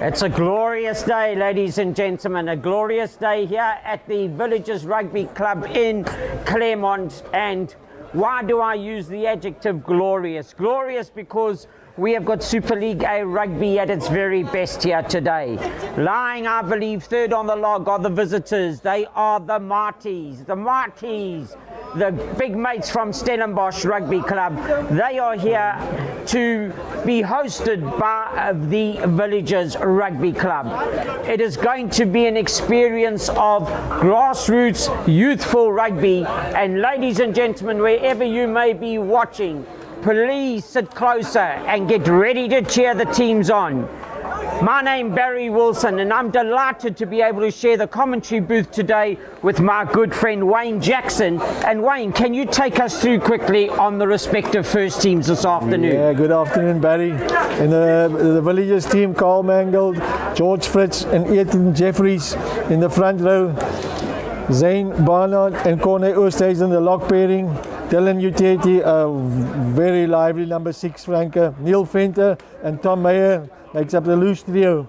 It's a glorious day, ladies and gentlemen, a glorious day here at the Villagers Rugby Club in Claremont. And why do I use the adjective glorious? Glorious because we have got Super League A rugby at its very best here today. Lying, I believe, third on the log are the visitors. They are the Marties. The big mates from Stellenbosch Rugby Club. They are here to be hosted by the Villagers Rugby Club. It is going to be an experience of grassroots youthful rugby. And ladies and gentlemen, wherever you may be watching, please sit closer and get ready to cheer the teams on. My name Barry Wilson, and I'm delighted to be able to share the commentary booth today with my good friend Wayne Jackson. And Wayne, can you take us through quickly on the respective first teams this afternoon? Yeah, good afternoon, Barry. In the Villagers team, Carl Mangold, George Fritz and Ethan Jeffries in the front row. Zane Barnard and Corne Oosthuis in the lock pairing. Dylan Uteti, a very lively number 6 flanker. Neil Venter and Tom Meyer makes up the loose trio.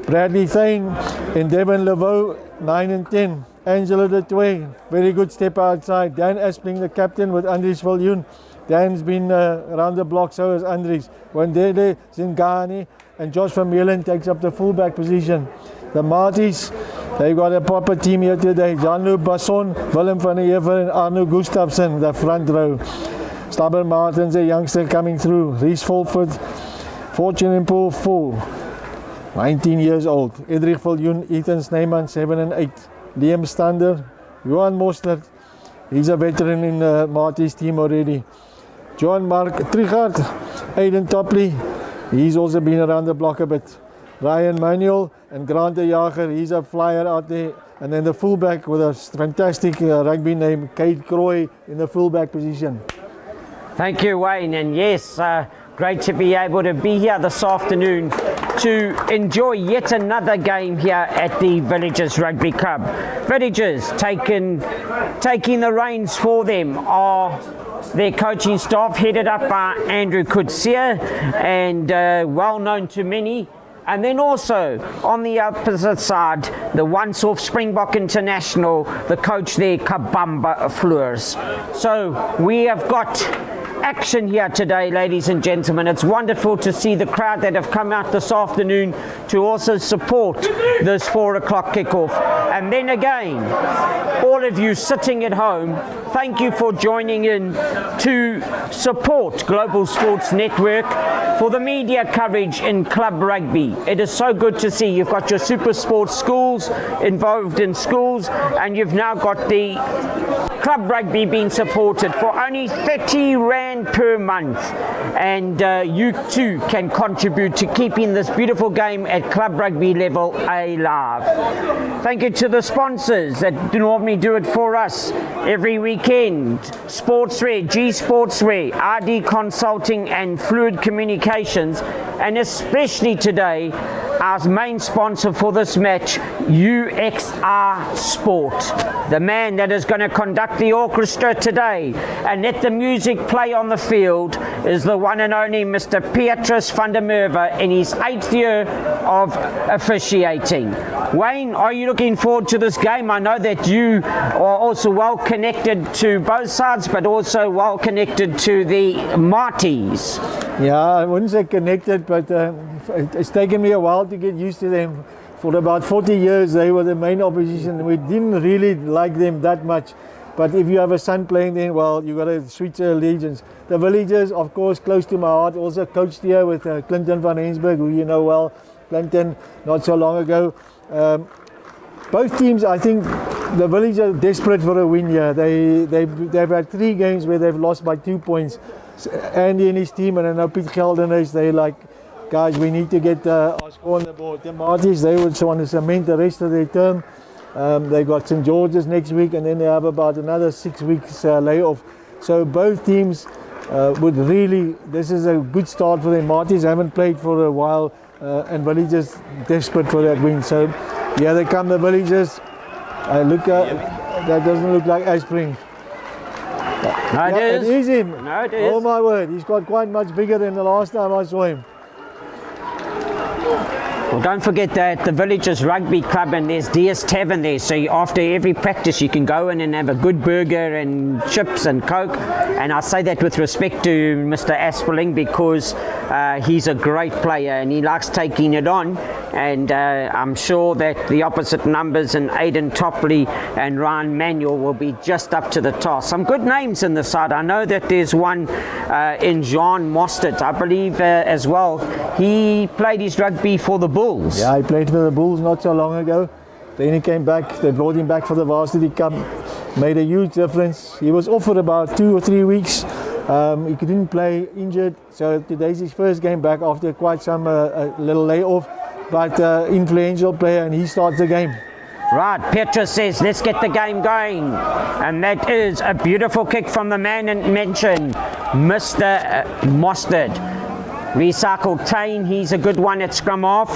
Bradley Thane and Devin Laveau, 9 and 10. Angelo De Toy, very good step outside. Dan Aspling, the captain, with Andries Viljoen. Dan's been around the block, so has Andries. Wandele Zingani and Josh Vermeulen takes up the fullback position. The Marties, they've got a proper team here today. Jean-Loup Basson, Willem van der Heever and Arno Gustafsson, the front row. Stubber Martins, a youngster coming through. Rhys Fulford, Fortune and Paul 4, 19 years old. Edrich Viljoen, Ethan Snyman, 7 and 8. Liam Stander, Johan Mostert, he's a veteran in the Marty's team already. John Mark Trichard, Aiden Topley, he's also been around the block a bit. Ryan Manuel and Grant de Jager, he's a flyer out there. And then the fullback with a fantastic rugby name, Kate Croy, in the fullback position. Thank you, Wayne. And yes, great to be able to be here this afternoon to enjoy yet another game here at the Villagers Rugby Club. Villagers taking the reins for them are their coaching staff, headed up by Andrew Kutsia, and well known to many. And then also on the opposite side, the once-off Springbok International, the coach there, Kabamba Fleurs. So we have got action here today, ladies and gentlemen. It's wonderful to see the crowd that have come out this afternoon to also support this 4 o'clock kickoff. And then again, all of you sitting at home, thank you for joining in to support Global Sports Network for the media coverage in club rugby. It is so good to see you've got your super sports schools involved in schools, and you've now got the club rugby being supported for only 30 Rand per month, and you too can contribute to keeping this beautiful game at club rugby level alive. Thank you to the sponsors that normally do it for us every weekend: Sportswear, G Sportswear, RD Consulting and Fluid Communications, and especially today our main sponsor for this match, UXR Sport, the man that is going to conduct the orchestra today and let the music play on the field is the one and only Mr. Beatrice van der Merwe in his 8th year of officiating. Wayne, are you looking forward to this game? I know that you are also well connected to both sides, but also well connected to the Marties. Yeah, I wouldn't say connected, but it's taken me a while to get used to them. For about 40 years, they were the main opposition. We didn't really like them that much. But if you have a son playing there, well, you got to switch allegiance. The Villagers, of course, close to my heart. Also coached here with Clinton van Hensburg, who you know well. Clinton, not so long ago. Both teams, I think, the Villagers are desperate for a win here. They've had 3 games where they've lost by 2 points. Andy and his team, and I know Piet Geldenhuis, they like, guys, we need to get our score on the board. The Marties, they would want to cement the rest of their term. They got St. George's next week, and then they have about another 6 weeks layoff. So both teams would really, this is a good start for them. Marties haven't played for a while, and Villagers desperate for that win. So here they come, the Villagers. Look, that doesn't look like Aspring. No, it is. It is him. No, it is. Oh my word, he's got quite much bigger than the last time I saw him. Well, don't forget that the Villagers Rugby Club, and there's DS Tavern there, so after every practice you can go in and have a good burger and chips and Coke, and I say that with respect to Mr. Asperling because he's a great player and he likes taking it on, and I'm sure that the opposite numbers and Aidan Topley and Ryan Manuel will be just up to the task. Some good names in the side. I know that there's one in John Mostert, I believe as well. He played his rugby for the Bulls. Yeah, he played for the Bulls not so long ago. Then he came back, they brought him back for the Varsity Cup, made a huge difference. He was off for about 2 or 3 weeks. He couldn't play, injured, so today's his first game back after quite some little layoff, but influential player, and he starts the game. Right, Petra says, let's get the game going. And that is a beautiful kick from the man mentioned, Mr. Mostert. Recycled Tain, he's a good one at scrum off.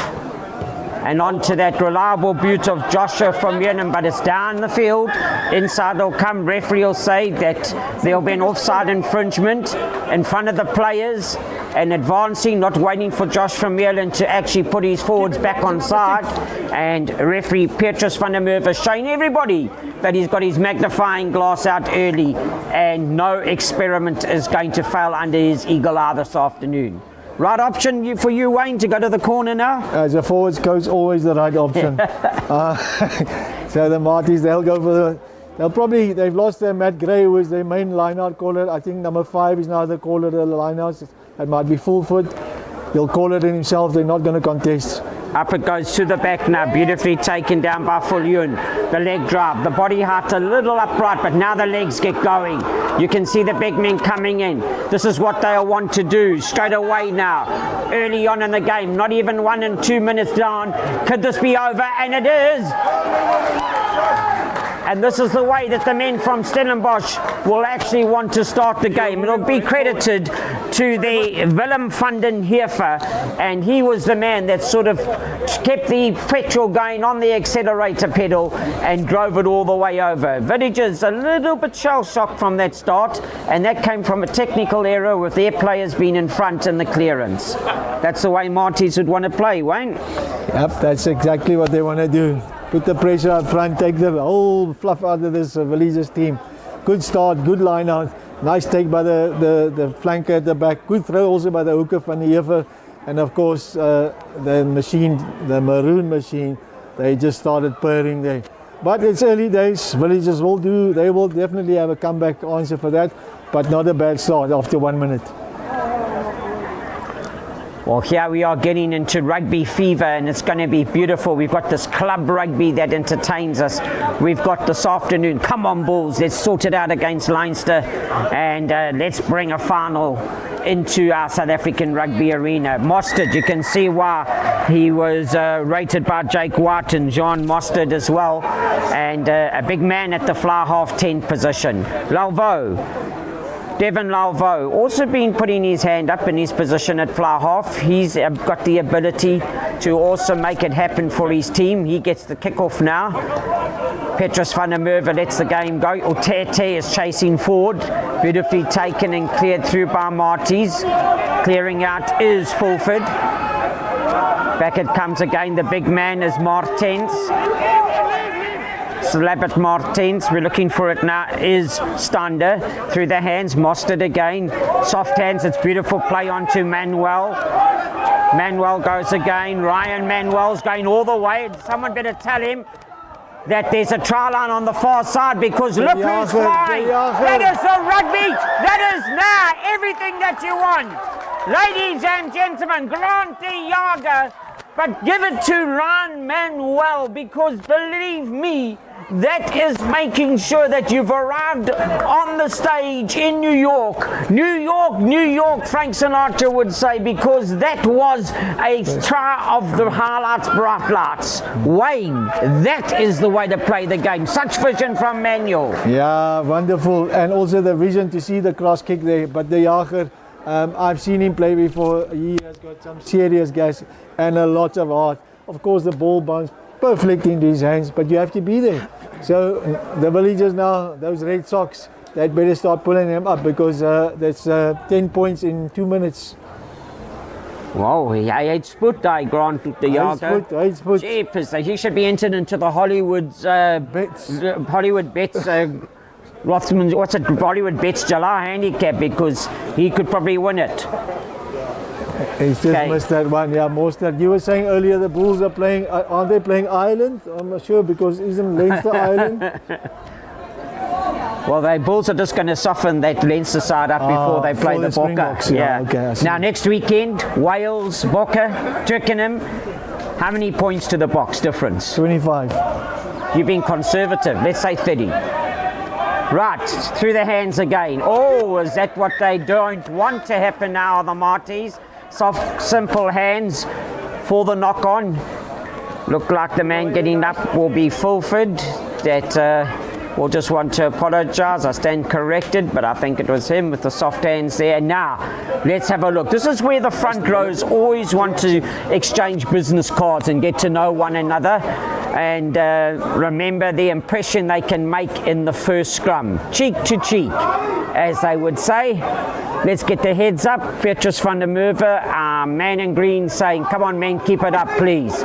And on to that reliable beaut of Joshua from Yearnham, but it's down the field. Inside will come, referee will say that there'll be an offside infringement in front of the players, and advancing, not waiting for Josh from Yearnham to actually put his forwards back on side. And referee Petrus van der Merwe showing everybody that he's got his magnifying glass out early, and no experiment is going to fail under his eagle eye this afternoon. Right option for you, Wayne, to go to the corner now? As a forwards coach, always the right option. So the Marties, they'll go for the... They've lost their Matt Gray, who is their main line-out caller. I think number 5 is now the caller of the line-outs. It might be full foot. He'll call it in himself. They're not going to contest. Up it goes to the back now, beautifully taken down by Fulyun. The leg drive, the body height a little upright, but now the legs get going. You can see the big men coming in. This is what they'll want to do straight away now. Early on in the game, not even 1 and 2 minutes down. Could this be over? And it is. And this is the way that the men from Stellenbosch will actually want to start the game. It'll be credited to the Willem van den Heefer, and he was the man that sort of kept the petrol going on the accelerator pedal and drove it all the way over. Villagers a little bit shell-shocked from that start, and that came from a technical error with their players being in front in the clearance. That's the way Marties would want to play, Wayne. Yep, that's exactly what they want to do. Put the pressure up front, take the whole fluff out of this Villagers team. Good start, good line out. Nice take by the flanker at the back. Good throw also by the hooker van der Heefer. And of course, the machine, the maroon machine, they just started purring there. But it's early days. Villagers will do, they will definitely have a comeback answer for that. But not a bad start after 1 minute. Well, here we are getting into rugby fever, and it's going to be beautiful. We've got this club rugby that entertains us. We've got this afternoon, come on Bulls, let's sort it out against Leinster, and let's bring a final into our South African rugby arena. Mostert, you can see why he was rated by Jake White and John Mostert as well, and a big man at the fly half 10 position. Devon Lalvo also been putting his hand up in his position at fly half. He's got the ability to also make it happen for his team. He gets the kickoff now. Petrus van der Merwe lets the game go. Otete is chasing forward. Beautifully taken and cleared through by Marties. Clearing out is Fulford. Back it comes again. The big man is Martens. Slabit Martens, we're looking for it now, is Stander through the hands. Mostert again, soft hands, it's beautiful play onto Manuel. Manuel goes again, Ryan Manuel's going all the way. Someone better tell him that there's a try line on the far side, because look who's flying. That is the rugby, that is now everything that you want. Ladies and gentlemen, Grant the Jager, but give it to Ryan Manuel, because believe me, that is making sure that you've arrived on the stage in New York. New York, Frank Sinatra would say, because that was a try of the highlights, bright lights. Wayne, that is the way to play the game. Such vision from Manuel. Yeah, wonderful. And also the vision to see the cross kick there. But the Jager, I've seen him play before. He has got some serious gas and a lot of heart. Of course, the ball bounced perfect into his hands, but you have to be there. So the Villagers now, those Red Sox, they'd better start pulling them up, because that's 10 points in 2 minutes. Wow, hy het spoed daai Grant de Jager. Hy het spoed. Jeepers, he should be entered into the Hollywood's Bets. Hollywood Bets Rothman's, what's it, Hollywood Bets July handicap, because he could probably win it. He's just missed that one. Yeah, most that you were saying earlier, the Bulls are playing. Aren't they playing Ireland? I'm not sure, because isn't Leinster Ireland? Well, the Bulls are just going to soften that Leinster side up before they play the Bokke. Yeah. Okay, now next weekend, Wales, Bokke, Twickenham. How many points to the box difference? 25. You've been conservative. Let's say 30. Right, through the hands again. Oh, is that what they don't want to happen now, the Marties? Soft, simple hands for the knock-on. Look like the man getting up will be Fulford. That will just want to apologise. I stand corrected, but I think it was him with the soft hands there. Now, let's have a look. This is where the front rows always want to exchange business cards and get to know one another. And remember the impression they can make in the first scrum. Cheek to cheek, as they would say. Let's get the heads up. Petrus van der Merwe, man in green, saying, come on men, keep it up please.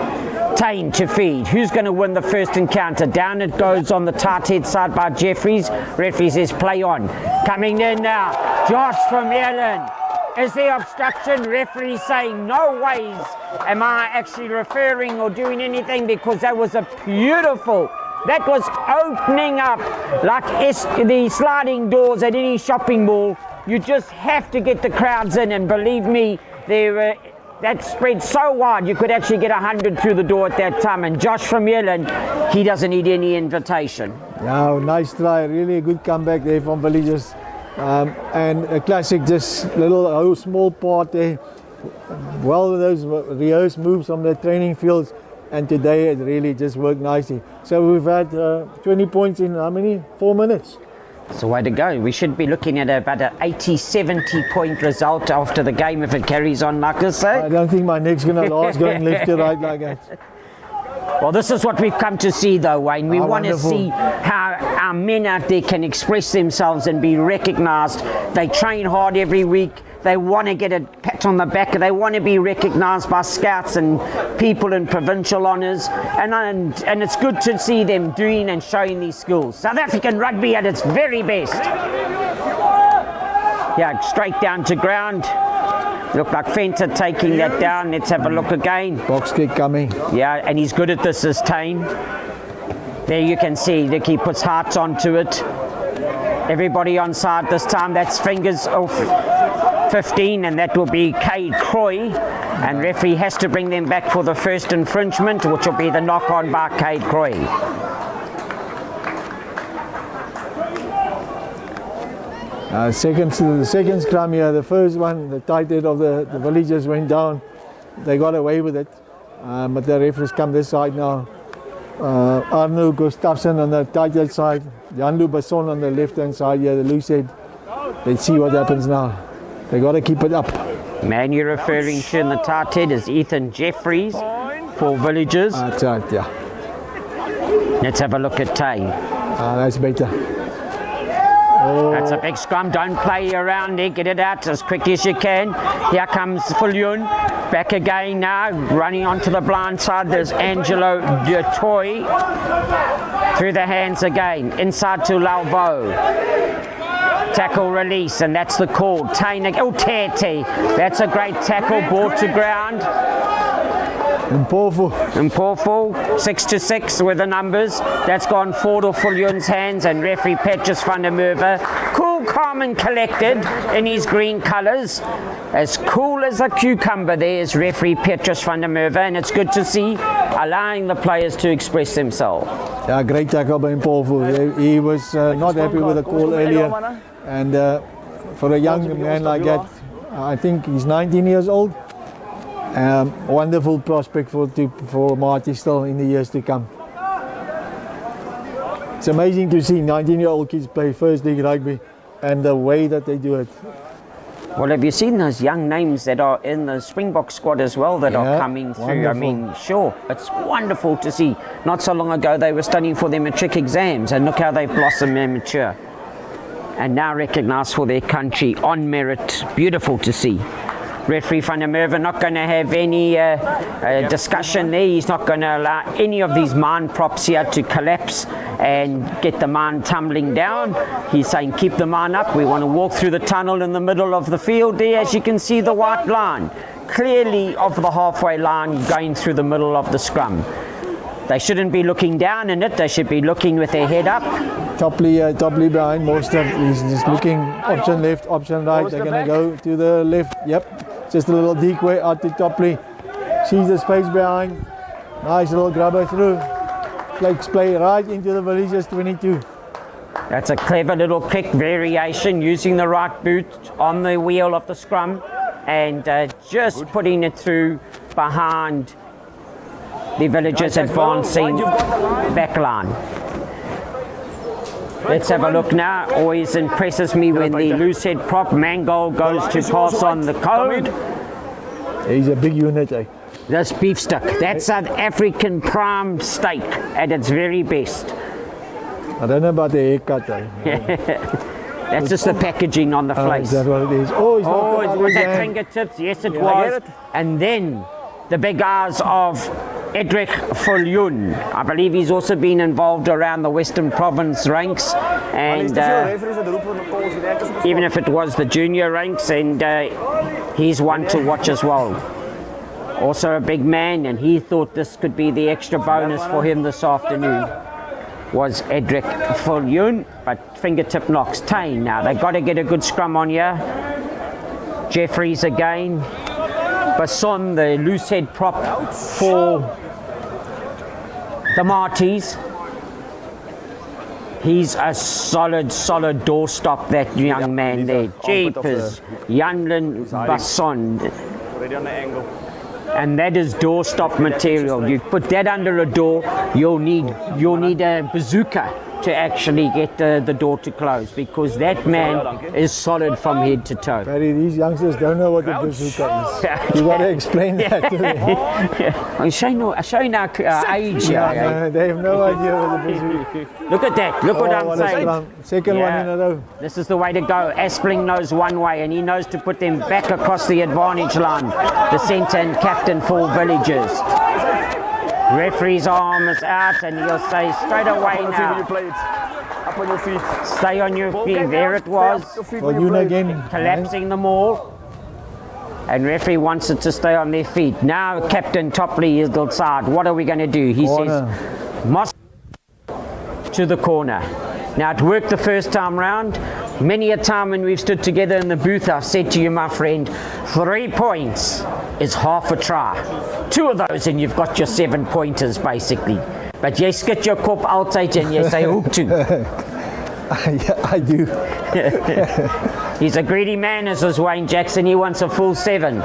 Tane to feed. Who's going to win the first encounter? Down it goes on the tight head side by Jeffries. Referee says play on. Coming in now, Josh from Ireland. Is there obstruction? Referee saying no ways am I actually referring or doing anything, because that was a beautiful, that was opening up like the sliding doors at any shopping mall. You just have to get the crowds in, and believe me, that spread so wide you could actually get 100 through the door at that time. And Josh from Ireland, he doesn't need any invitation. Yeah, nice try, really a good comeback there from Villagers. And a classic, just little small part there. Well, those rehearsed moves on the training fields, and today it really just worked nicely. So we've had 20 points in how many? 4 minutes. It's the way to go. We should be looking at about an 80-70 point result after the game if it carries on like this. I don't think my neck's going to last going left to right like that. Well, this is what we've come to see though, Wayne. We want to see how our men out there can express themselves and be recognised. They train hard every week. They want to get a pat on the back. They want to be recognised by scouts and people in provincial honours. And it's good to see them doing and showing these skills. South African rugby at its very best. Yeah, straight down to ground. Look like Fenter taking that down. Let's have a look again. Box kick coming. Yeah, and he's good at this as Tane. There you can see, look, he puts hearts onto it. Everybody on side this time. That's fingers off 15, and that will be Cade Croy. And referee has to bring them back for the first infringement, which will be the knock-on by Cade Croy. The second scrum here, the first one, the tight head of the Villagers went down. They got away with it, but the referees come this side now. Arno Gustafsson on the tight head side, Jan-Lou Basson on the left hand side here, the loose head. Let's see what happens now. They got to keep it up. Man you're referring to in the tight head is Ethan Jeffries for Villagers. That's right, yeah. Let's have a look at Tane. That's better. That's a big scrum. Don't play around there. Get it out as quickly as you can. Here comes Fulyun. Back again now. Running onto the blind side. There's Angelo Dutoy. Through the hands again. Inside to Lauvo. Tackle release, and that's the call. Tane. Oh, Tete. That's a great tackle. Ball to ground. Mpofu, 6-6 with the numbers. That's gone forward of Fulyun's hands, and referee Petrus van der Merwe, cool, calm and collected in his green colours. As cool as a cucumber there is referee Petrus van der Merwe, and it's good to see, allowing the players to express themselves. Yeah, great tackle by Mpofu. He was not happy with the call earlier, and for a young man like that, I think he's 19 years old. Wonderful prospect for Marty still in the years to come. It's amazing to see 19-year-old kids play first league rugby and the way that they do it. Well, have you seen those young names that are in the Springbok squad as well that are coming through? Wonderful. I mean, sure, it's wonderful to see. Not so long ago they were studying for their matric exams, and look how they've blossomed and mature. And now recognised for their country on merit. Beautiful to see. Referee van der Merwe not going to have any discussion there. He's not going to allow any of these mine props here to collapse and get the mine tumbling down. He's saying keep the mine up. We want to walk through the tunnel in the middle of the field there. As you can see, the white line clearly of the halfway line going through the middle of the scrum. They shouldn't be looking down in it. They should be looking with their head up. Topley behind most of. He's just looking option left, option right. They're going to go to the left. Yep, just a little decoy out to Topley. Sees the space behind. Nice little grabber through. Flex play right into the Villagers 22. That's a clever little kick variation, using the right boot on the wheel of the scrum and just putting it through behind the Villagers advancing back line. Let's have a look now. Always impresses me when the loose head prop Mangold goes to pass on the code. He's a big unit, eh? This beef stick, that's South African prime steak at its very best. I don't know about the haircut, eh? That's just the packaging on the face. Is that what it is? Oh, he's not was that fingertips? Yes, it was. And then the big eyes of Edric Viljoen. I believe he's also been involved around the Western Province ranks, and even if it was the junior ranks, and he's one to watch as well. Also a big man, and he thought this could be the extra bonus for him this afternoon, was Edric Viljoen, but fingertip knocks. Tane now, they've got to get a good scrum on here. Jeffries again. Basson, the loose head prop for the Marties. He's a solid doorstop, that young man there. Jeepers, Janlin Basson. Already on the angle. And that is doorstop material. You put that under a door, you'll need a bazooka to actually get the door to close, because that man is solid from head to toe. Barry, these youngsters don't know what the bazooka is. You got to explain that to them. I'm showing our age here. No, they have no idea what the bazooka is. Look at that. Look what I'm saying. Second one in a row. This is the way to go. Aspling knows one way, and he knows to put them back across the advantage line. The centre and captain for Villagers. Referee's arm is out, and he'll say straight away now. Up on your feet. Stay on your feet. There it was. For you again. Collapsing them all. And referee wants it to stay on their feet. Now Captain Topley is outside. What are we going to do? He says, Moss to the corner. Now it worked the first time round. Many a time when we've stood together in the booth, I've said to you, my friend, 3 points is half a try. 2 of those and you've got your 7 pointers basically. But jy skit jou kop altyd en jy sê hoek toe. Yeah, I do. He's a greedy man, as is Wayne Jackson. He wants a full 7.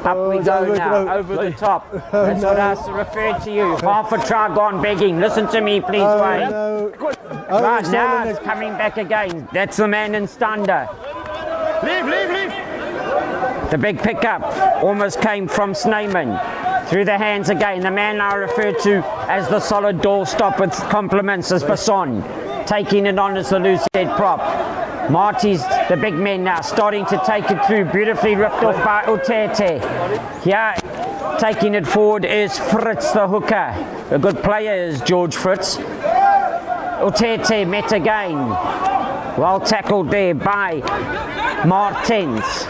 Up we go now, over the top. That's what I referred to you. Half a try gone begging. Listen to me, please, Wayne. No. Right, now it's coming back again. That's the man in Stander. Leave. The big pickup almost came from Snyman. Through the hands again. The man I referred to as the solid doorstop with compliments is Basson. Taking it on as the loose head prop. Marty's the big men now, starting to take it through. Beautifully ripped off by Utete. Here, taking it forward is Fritz the hooker. A good player is George Fritz. Utete met again. Well tackled there by Martens.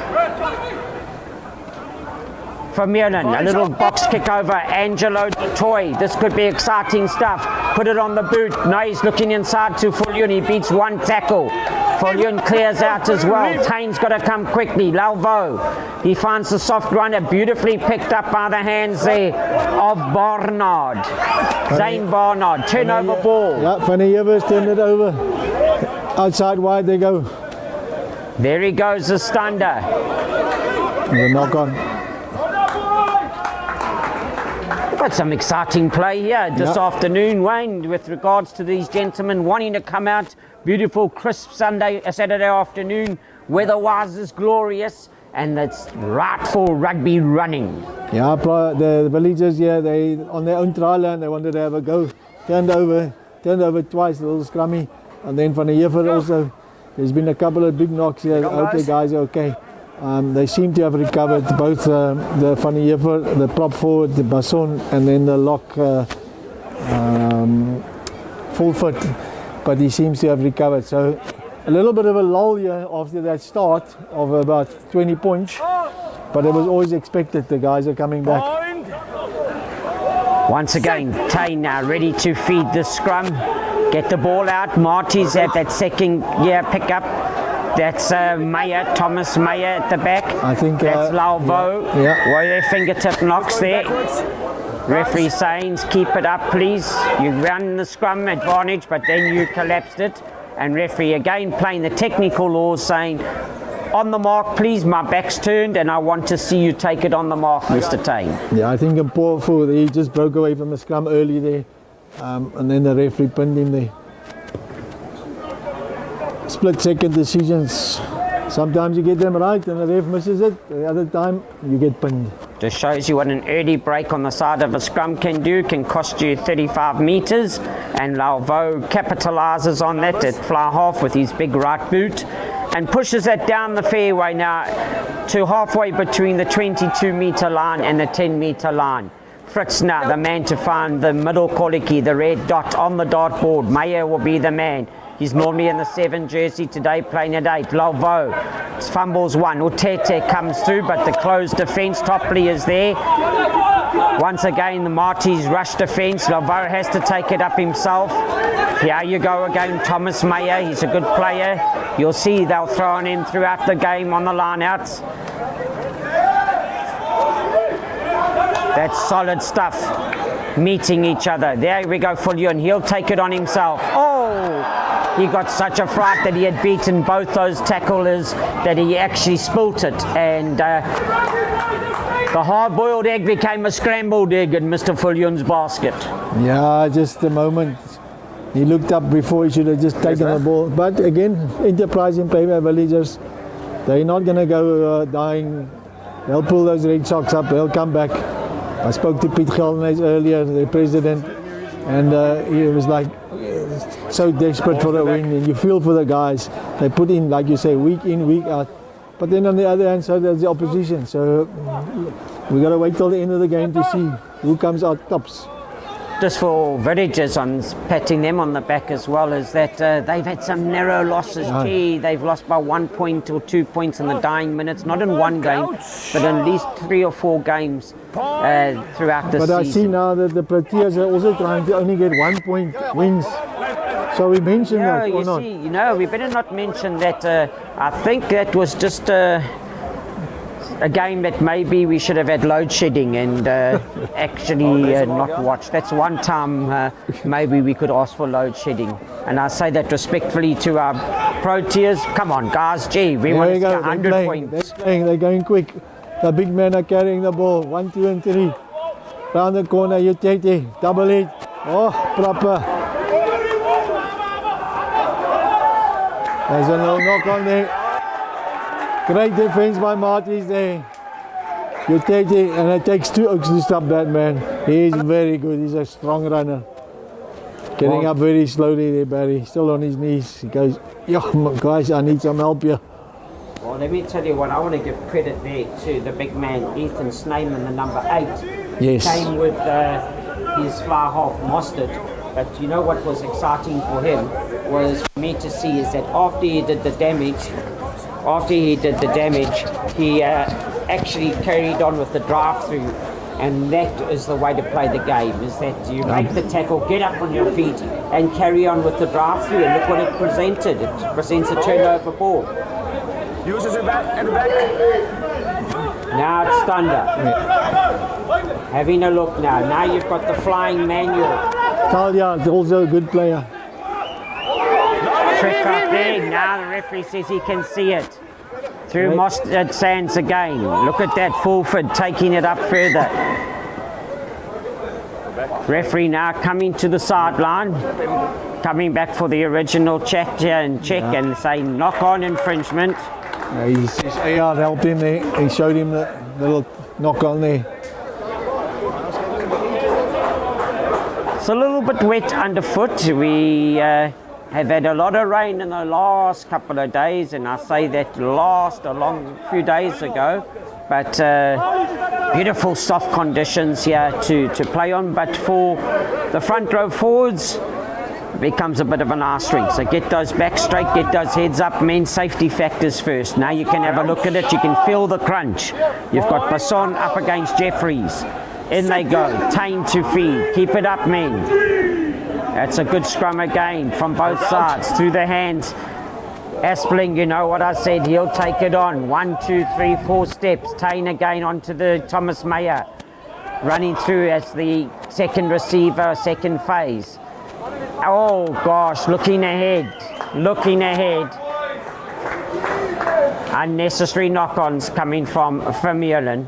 Vermeulen, a little box kick over Angelo Toy. This could be exciting stuff. Put it on the boot. Now he's looking inside to Viljoen. He beats 1 tackle. Viljoen clears out as well. Tane's got to come quickly. Lalvo. He finds the soft runner. Beautifully picked up by the hands there of Barnard. Zane Barnard. Turnover ball. Yeah, Fanny Evers turned it over. Outside wide they go. There he goes, the Stander. The knock on. Got some exciting play here this afternoon, Wayne, with regards to these gentlemen wanting to come out. Beautiful, crisp Saturday afternoon. Weather-wise is glorious, and it's right for rugby running. Yeah, the Villagers here, they on their own trial and they wanted to have a go. Turned over twice, a little scrummy, and then Van der Heever also. There's been a couple of big knocks here. I hope the guys are okay. They seem to have recovered both the Van der Heever, the prop forward, the Basson, and then the lock full foot. But he seems to have recovered. So a little bit of a lull here after that start of about 20 points. But it was always expected. The guys are coming back. Once again, Tay now ready to feed the scrum. Get the ball out. Marty's at that second pick up. That's Meyer, Thomas Meyer at the back. I think that's Lauvo. Yeah. Where their fingertip knocks there. Referee saying, keep it up, please. You run the scrum advantage, but then you collapsed it. And referee again playing the technical laws, saying, on the mark, please. My back's turned, and I want to see you take it on the mark, Mr. Tain. Yeah, I think Mpofu, he just broke away from the scrum early there, and then the referee pinned him there. Split second decisions. Sometimes you get them right and the ref misses it. The other time you get pinned. Just shows you what an early break on the side of a scrum can do. Can cost you 35 metres. And Lauvo capitalises on that at fly half with his big right boot. And pushes it down the fairway now to halfway between the 22 metre line and the 10 metre line. Fritz now the man to find the middle koliki, the red dot on the dartboard. Meyer will be the man. He's normally in the 7 jersey today, playing at 8. Lauvo fumbles one. Utete comes through, but the closed defence. Topley is there. Once again, the Marty's rush defence. Lauvo has to take it up himself. Here you go again, Thomas Meyer. He's a good player. You'll see they'll throw on him throughout the game on the line-outs. That's solid stuff. Meeting each other. There we go, Fullion. He'll take it on himself. Oh! He got such a fright that he had beaten both those tacklers that he actually spilt it. And the hard-boiled egg became a scrambled egg in Mr. Fullion's basket. Yeah, just the moment. He looked up before he should have just taken the ball. But again, enterprising play by Villagers. They're not going to go dying. They'll pull those Red Sox up. They'll come back. I spoke to Piet Geldenhuys earlier, the president, and he was like so desperate for a win. And you feel for the guys. They put in, like you say, week in, week out. But then on the other hand, so there's the opposition. So we got to wait till the end of the game to see who comes out tops. Just for Villagers, I'm patting them on the back as well, is that they've had some narrow losses. Gee, they've lost by 1 point or 2 points in the dying minutes, not in one game, but in at least 3 or 4 games throughout the season. But I see now that the Proteas are also trying to only get 1 point wins. So we mentioned that or not? See, we better not mention that. I think that was just a game that maybe we should have had load shedding and actually not watched. That's one time maybe we could ask for load shedding. And I say that respectfully to our Proteas. Come on, guys, gee, we want to get 100 points. They're going quick. The big men are carrying the ball. 1, 2, and 3. Round the corner, you take it. Double it. Oh, proper. There's a little knock on there. Great defense by Marty's there. You take it, and it takes 2 oaks to stop that man. He's very good. He's a strong runner. Getting up very slowly there, Barry. Still on his knees. He goes, yeah, guys, I need some help here. Well, let me tell you what, I want to give credit there to the big man, Ethan Snyman, the number 8. Yes. Came with his fly half mastered. But you know what was exciting for him was for me to see is that after he did the damage, he actually carried on with the drive-through, and that is the way to play the game, is that you make the tackle, get up on your feet and carry on with the drive-through, and look what it presented. It presents a turnover ball. Uses it back at the back. Now it's Thunder. Having a look now. Now you've got the flying manual. Talia is also a good player. Trick up there. Now the referee says he can see it. Through Mustard Sands again. Look at that Fulford taking it up further. Referee now coming to the sideline. Coming back for the original check here and check and saying knock on infringement. His AR helped him there. He showed him the little knock on there. It's a little bit wet underfoot. We have had a lot of rain in the last couple of days, and I say that last a long few days ago, but beautiful soft conditions here to play on. But for the front row forwards, it becomes a bit of an arse string. So get those back straight, get those heads up, men safety factors first. Now you can have a look at it, you can feel the crunch. You've got Basson up against Jeffries. In they go, Tane to feed, keep it up men. That's a good scrum again from both sides, through the hands. Aspling, you know what I said, he'll take it on. 1, 2, 3, 4 steps. Tane again onto the Thomas Mayer. Running through as the second receiver, second phase. Oh gosh, looking ahead. Unnecessary knock-ons coming from Vermeulen.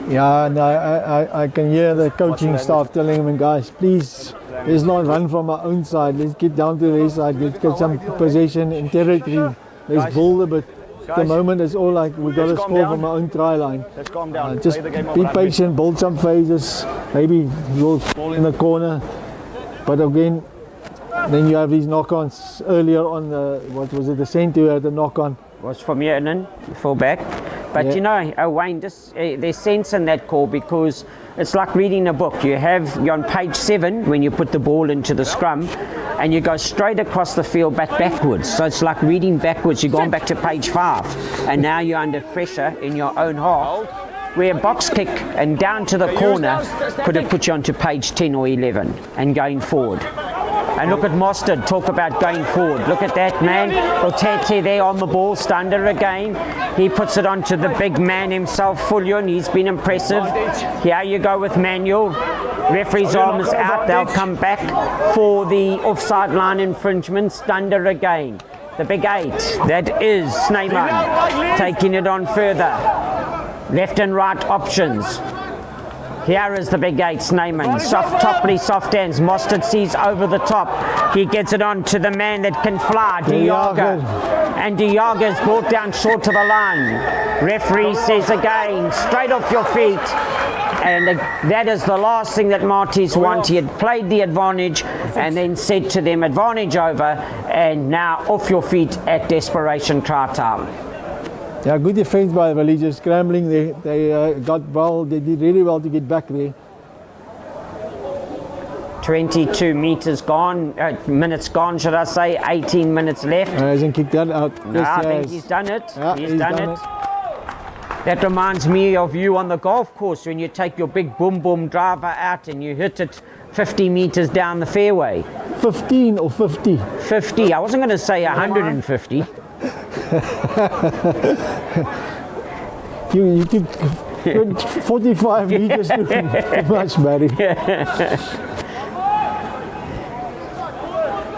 Yeah, and I can hear the coaching staff telling them, guys, please, let's not run from our own side. Let's get down to their side. Let's get some possession in territory. Let's build a bit. At the moment, it's all like we've got to score from our own try line. Let's calm down. Just be patient, build some phases. Maybe you'll fall in the corner. But again, then you have these knock-ons earlier on. What was it? The centre who had the knock-on. Was from Yernan, full back. But Yeah. you know, Wayne, there's sense in that call, because it's like reading a book. You're on page 7 when you put the ball into the scrum, and you go straight across the field backwards. So it's like reading backwards. You're going back to page 5, and now you're under pressure in your own half, where a box kick and down to the corner could have put you onto page 10 or 11 and going forward. And look at Mostard, talk about going forward. Look at that man. Otete there on the ball, Stander again. He puts it onto the big man himself, Fullion. He's been impressive. Here you go with Manuel. Referee's arm is out. They'll come back for the offside line infringement. Stander again. The big 8. That is Snyman taking it on further. Left and right options. Here is the big 8, Snyman. Soft hands. Mostard sees over the top. He gets it on to the man that can fly, Diaga. And Diaga's brought down short to the line. Referee says again, straight off your feet. And that is the last thing that Marties want. He had played the advantage and then said to them, advantage over, and now off your feet at desperation try time. Yeah, good defense by the Villagers, scrambling. They got well. They did really well to get back there. 22 meters gone, minutes gone, should I say? 18 minutes left. Hasn't kicked that out. No, I think he's done it. Yeah, he's done it. That reminds me of you on the golf course when you take your big boom boom driver out and you hit it 50 meters down the fairway. 15 or 50? 50. I wasn't going to say 150. You took 45 meters too much, Barry.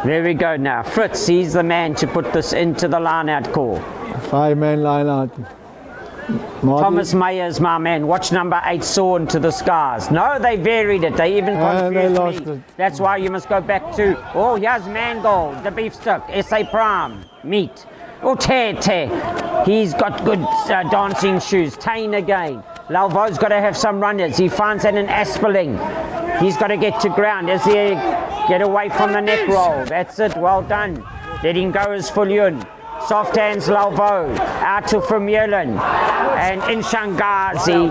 There we go now. Fritz, he's the man to put this into the line-out call. 5-man line-out. Thomas Mayer's my man. Watch number 8 soar into the skies. No, they varied it. They even confused me. That's why you must go back to, oh, here's Mangold, the beef stick, SA Prime, meat. Oh, Te. He's got good dancing shoes. Tane again. Lalvo's got to have some runners. He finds that in Aspeling. He's got to get to ground. As he get away from the neck roll. That's it. Well done. Let him go as Fullion. Soft hands Lalvo. Out to Vermeulen. And in Shangazi,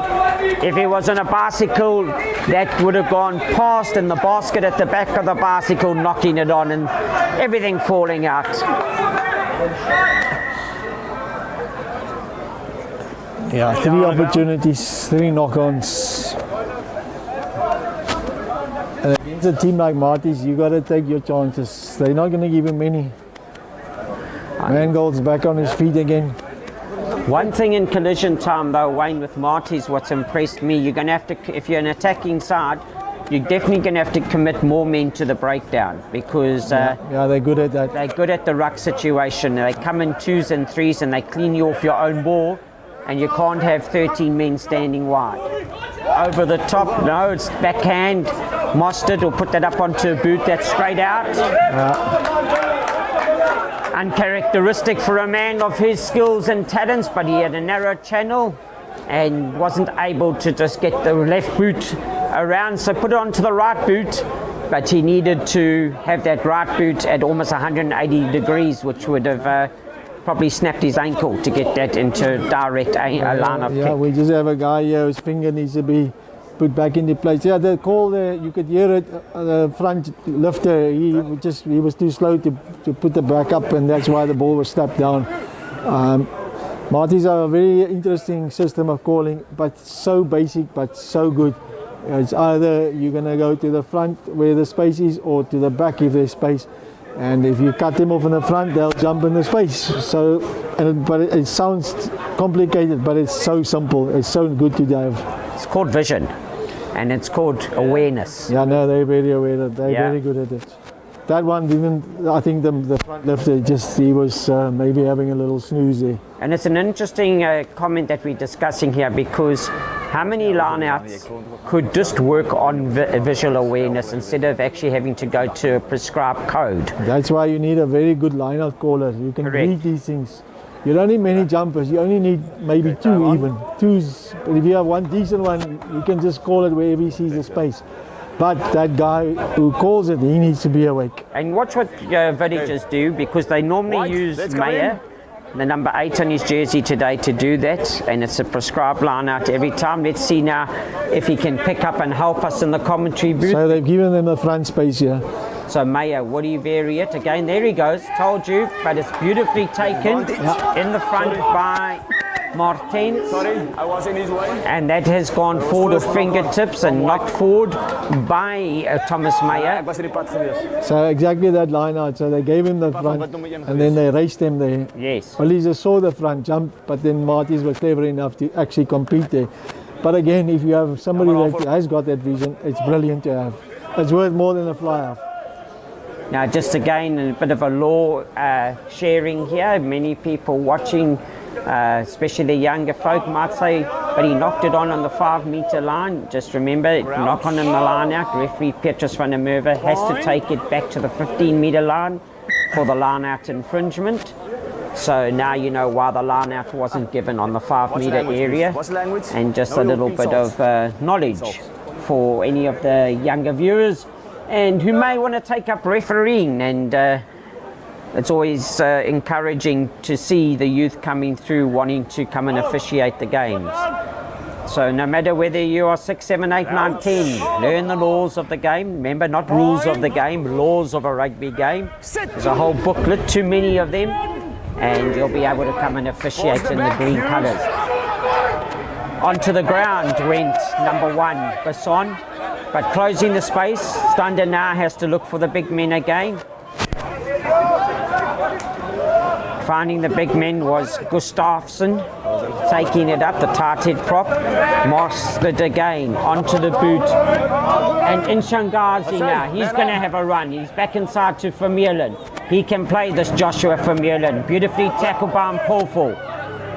if he was on a bicycle, that would have gone past in the basket at the back of the bicycle, knocking it on and everything falling out. Yeah, 3 opportunities, 3 knock-ons. And against a team like Marty's, you got to take your chances. They're not going to give him many. Mangold's back on his feet again. One thing in collision time though, Wayne, with Marty's, what's impressed me, you're going to have to, if you're an attacking side, you're definitely going to have to commit more men to the breakdown, because yeah, they're good at that. They're good at the ruck situation. They come in 2s and 3s and they clean you off your own ball, and you can't have 13 men standing wide. Over the top, no, it's backhand. Mostard will put that up onto a boot that's straight out. Uncharacteristic for a man of his skills and talents, but he had a narrow channel and wasn't able to just get the left boot around, so put it onto the right boot, but he needed to have that right boot at almost 180 degrees, which would have probably snapped his ankle to get that into direct line of Yeah, kick. we just have a guy here whose finger needs to be put back into place. Yeah, the call there, you could hear it, the front lifter, he was too slow to put the back up, and that's why the ball was slapped down. Marties are a very interesting system of calling, but so basic, but so good. It's either you're going to go to the front where the space is, or to the back if there's space. And if you cut them off in the front, they'll jump in the space. So, but it sounds complicated, but it's so simple. It's so good to have. It's called vision, and it's called awareness. Yeah, no, they're very aware of it. They're Yeah. very good at it. That one didn't, I think the front lifter he was maybe having a little snooze there. And it's an interesting comment that we're discussing here, because how many lineouts could just work on visual awareness instead of actually having to go to a prescribed code? That's why you need a very good lineout caller. You can Correct. read these things. You don't need many jumpers. You only need maybe two even. Two's, but if you have one decent one, you can just call it wherever he sees the space. But that guy who calls it, he needs to be awake. And watch what villagers do, because they normally White, use let's go Mayer, the number 8 on his jersey today, to do that, and it's a prescribed line out every time. Let's see now if he can pick up and help us in the commentary booth. So they've given them the front space here. So Mayer, would he vary it? Again, there he goes, told you, but it's beautifully taken in the front by Martens. Sorry, I was in his way. And that has gone forward with fingertips and knocked forward by Thomas Mayer. Ik was in die pad geweest. So exactly that line out. So they gave him the front, and then they raced him there. Yes. Well, he just saw the front jump, but then Marties were clever enough to actually compete there. But again, if you have somebody that has got that vision, it's brilliant to have. It's worth more than a fly-off. Now, just again, a bit of a law sharing here. Many people watching, especially younger folk, might say, but he knocked it on the 5-meter line. Just remember, knock on in the line out. Referee Petrus van der Merwe has to take it back to the 15-meter line for the line out infringement. So now you know why the line out wasn't given on the 5-meter area. What's the language? And just No a little bit insults. of knowledge for any of the younger viewers and who may want to take up refereeing. And it's always encouraging to see the youth coming through wanting to come and officiate the games. So no matter whether you are 6, 7, 8, 9, 10, learn the laws of the game. Remember, not rules of the game, laws of a rugby game. There's a whole booklet, too many of them, and you'll be able to come and officiate in the green colours. Onto the ground went number 1, Basson, but closing the space, Stander now has to look for the big men again. Finding the big men was Gustafsson, taking it up, the tight head prop. Mostert again, onto the boot. And Nshangazi now, he's going to have a run. He's back inside to Vermeulen. He can play this Joshua Vermeulen. Beautifully tackled by Mpofo.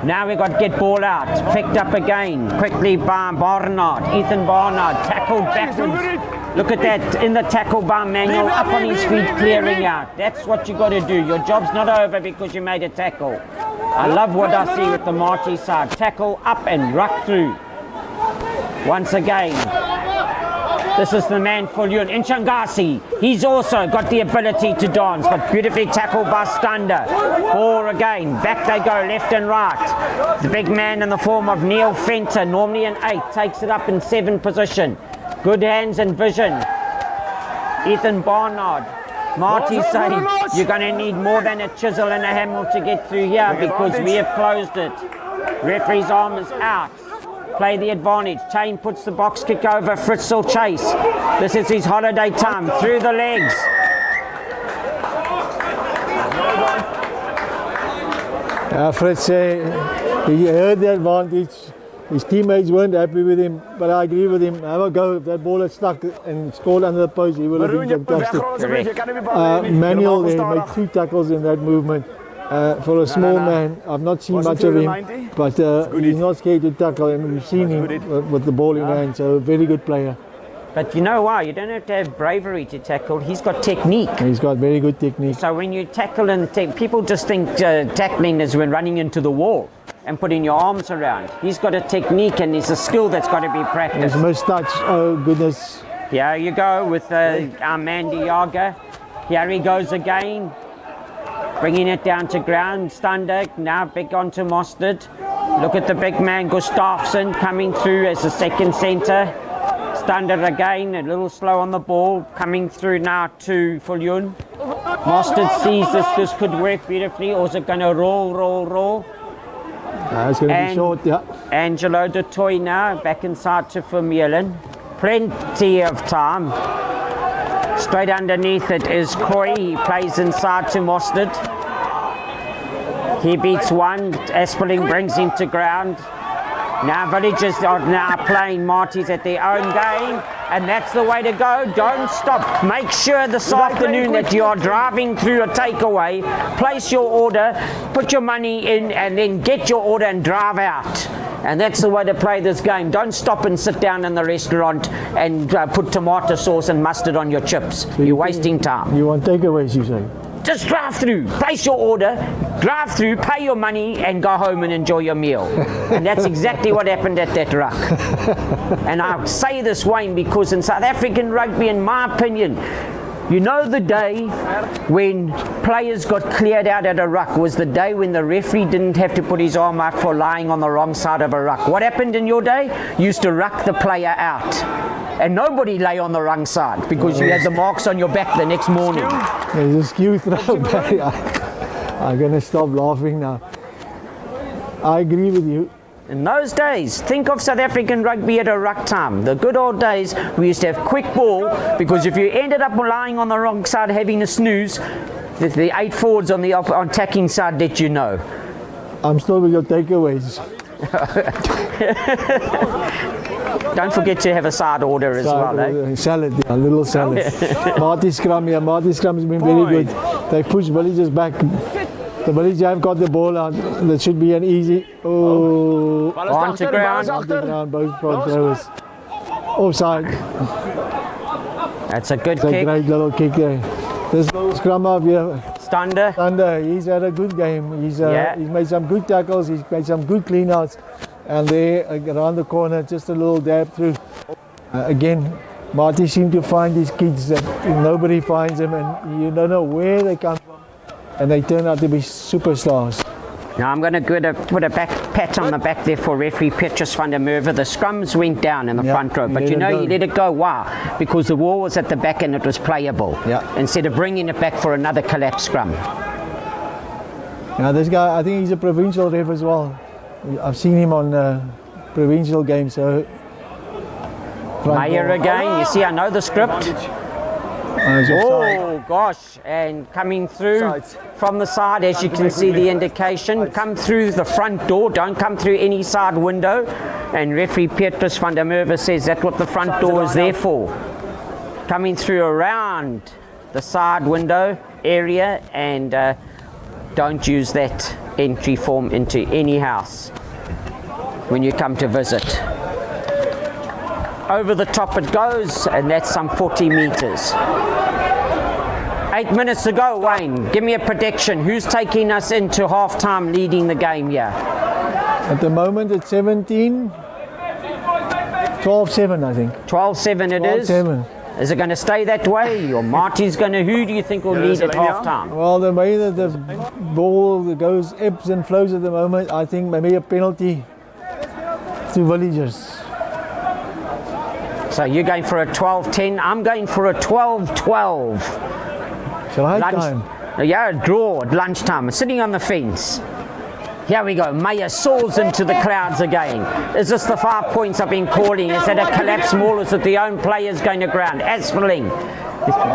Now we got get ball out, picked up again, quickly by Barnard, Ethan Barnard, tackled backwards. Look at that, in the tackle by Manuel, up on his feet, clearing out. That's what you got to do. Your job's not over because you made a tackle. I love what I see with the Marty side. Tackle up and ruck through. Once again, this is the man for you, Nshangasi. He's also got the ability to dance, but beautifully tackled by Stander. Ball again, back they go, left and right. The big man in the form of Neil Fenter, normally an 8, takes it up in 7 position. Good hands and vision. Ethan Barnard. Marty saying you're going to need more than a chisel and a hammer to get through here because we have closed it. Referee's arm is out. Play the advantage. Tain puts the box kick over. Fritzl chase. This is his holiday time. Through the legs. Fritz he heard the advantage. His teammates weren't happy with him, but I agree with him. Have a go. If that ball had stuck and scored under the post, he would have been fantastic. Manuel there made 2 tackles in that movement. For a small man, I've not seen much of him, but he's not scared to tackle, and we've seen him with the ball in hand, so a very good player. But you know why? You don't have to have bravery to tackle. He's got technique. He's got very good technique. So when you tackle and people just think tackling is when running into the wall. and putting your arms around. He's got a technique and it's a skill that's got to be His practiced. moustache, oh goodness. Here you go with our man Diaga. Here he goes again. Bringing it down to ground. Standard now big onto Mostert. Look at the big man Gustafsson coming through as the second centre. Standard again, a little slow on the ball. Coming through now to Fulyun. Mostert sees this could work beautifully. Or is it going to roll? It's going to be short, yeah. Angelo de Toy now back inside to Vermeulen. Plenty of time. Straight underneath it is Coy. He plays inside to Mostert. He beats one. Aspeling brings him to ground. Now Villagers are now playing Marty's at their own game, and that's the way to go. Don't stop. Make sure this afternoon that you are driving through a takeaway, place your order, put your money in, and then get your order and drive out. And that's the way to play this game. Don't stop and sit down in the restaurant and put tomato sauce and mustard on your chips. You're wasting time. You want takeaways, you say? Just drive through, place your order, drive through, pay your money and go home and enjoy your meal. And that's exactly what happened at that ruck. And I say this, Wayne, because in South African rugby, in my opinion, you know, the day when players got cleared out at a ruck was the day when the referee didn't have to put his arm out for lying on the wrong side of a ruck. What happened in your day? You used to ruck the player out. And nobody lay on the wrong side because you had the marks on your back the next morning. There's a skew throw, Barry. I'm going to stop laughing now. I agree with you. In those days, think of South African rugby at a ruck time. The good old days, we used to have quick ball because if you ended up lying on the wrong side having a snooze, the 8 forwards on the attacking side let you know. I'm still with your takeaways. Don't forget to have a side order as well, eh? Salad, yeah, a little salad. Marty Scrum, yeah, Marty Scrum has been very good. They push Villagers back. The Villagers have got the ball out. That should be an easy. Oh, On to ground. Both front throwers. Offside. That's a good It's a kick. great little kick there. This little scrum up here. Stander. Thunder, he's had a good game. He's made some good tackles. He's made some good clean-outs. And there, around the corner, just a little dab through. Again, Marty seemed to find these kids that nobody finds them, and you don't know where they come from. And they turn out to be superstars. Now I'm going to put a pat on the back there for referee Petrus van der Merwe. The scrums went down in the front row, but you know he let it go. Why? Because the wall was at the back and it was playable. Yeah. Instead of bringing it back for another collapse scrum. Now this guy, I think he's a provincial ref as well. I've seen him on provincial games. So Meyer again. You see, I know the script. Oh gosh, and coming through from the side, as you can see the indication, come through the front door, don't come through any side window. And referee Petrus van der Merwe says that's what the front door is there for. Coming through around the side window area, and don't use that entry form into any house when you come to visit. Over the top it goes, and that's some 40 meters. 8 minutes to go, Wayne. Give me a prediction. Who's taking us into half-time leading the game here? At the moment it's 17, 12-7 I think. 12-7 it is. 12-7. Is it going to stay that way? Or Marty's going to, who do you think will lead at half-time? Well, the way that the ball goes ebbs and flows at the moment, I think maybe a penalty to Villagers. So you're going for a 12-10. I'm going for a 12-12. Shall I time? Yeah, a draw at lunchtime. Sitting on the fence. Here we go. Meyer soars into the clouds again. Is this the 5 points I've been calling? Is that a collapse more? Is it the own players going to ground? Aspeling.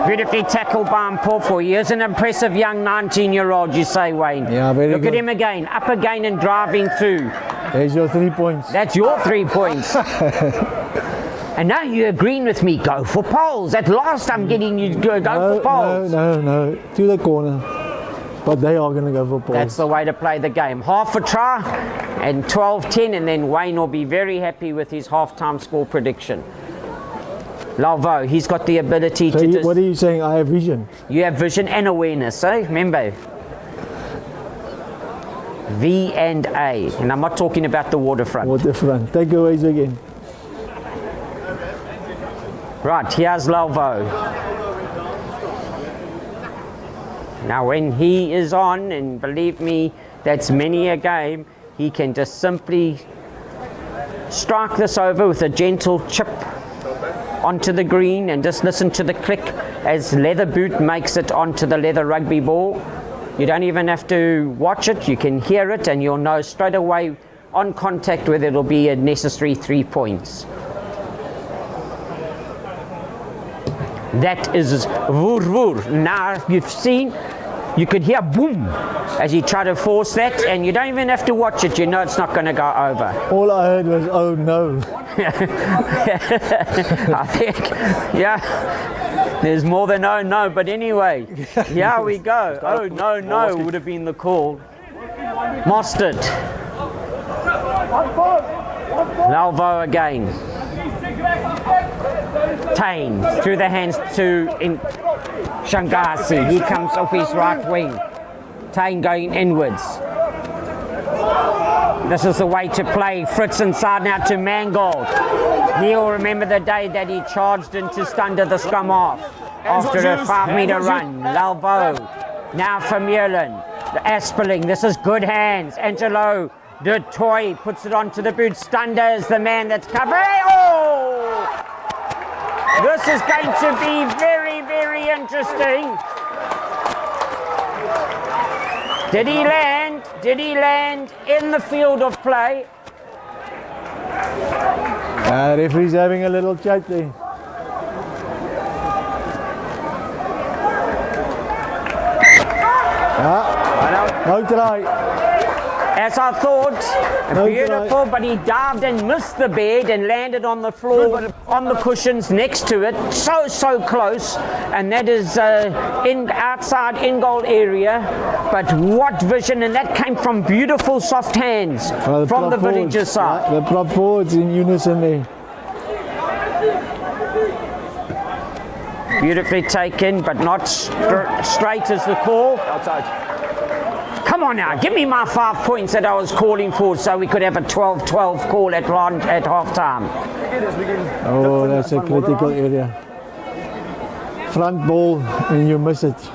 Beautifully tackled by Mpofu. He is an impressive young 19-year-old, you say, Wayne. Yeah, very Look good. at him again. Up again and driving through. There's your 3 points. That's your 3 points. And now you're agreeing with me, go for poles. At last I'm getting you to go for poles. No, to the corner. But they are going to go for poles. That's the way to play the game. Half a try and 12-10, and then Wayne will be very happy with his half-time score prediction. Lalvo, he's got the ability so to... what are you saying? I have vision. You have vision and awareness, eh? Remember. V and A. And I'm not talking about the waterfront. Waterfront. Takeaways again. Right, here's Lalvo. Now when he is on, and believe me, that's many a game, he can just simply strike this over with a gentle chip onto the green and just listen to the click as Leather Boot makes it onto the leather rugby ball. You don't even have to watch it, you can hear it and you'll know straight away on contact whether it'll be a necessary 3 points. That is voer voer. Now you've seen, you could hear boom as he tried to force that, and you don't even have to watch it, you know it's not going to go over. All I heard was, oh no. I think, yeah, there's more than oh no, but anyway, here we go. Oh no, no would have been the call. Mustard. Lalvo again. Tane through the hands to Shangasi. He comes off his right wing. Tane going inwards. This is the way to play. Fritz inside now to Mangold. He'll remember the day that he charged and just under the scrum off after a 5 metre run. Lalvo now from Yerlin. Asperling. This is good hands. Angelo de Toy puts it onto the boot. Stunder is the man that's covering. Oh! This is going to be very, very interesting. Did he land? Did he land in the field of play? Referee's having a little chat there. No try. As I thought, beautiful, but he dived and missed the bed and landed on the floor, on the cushions next to it, so close, and that is outside in goal area, but what vision, and that came from beautiful soft hands from the Villagers side. The prop forwards in unison there. Beautifully taken, but not straight as the call. Outside. Come on now, give me my 5 points that I was calling for so we could have a 12-12 call at half time. Oh, that's a critical area. Front ball and you miss it.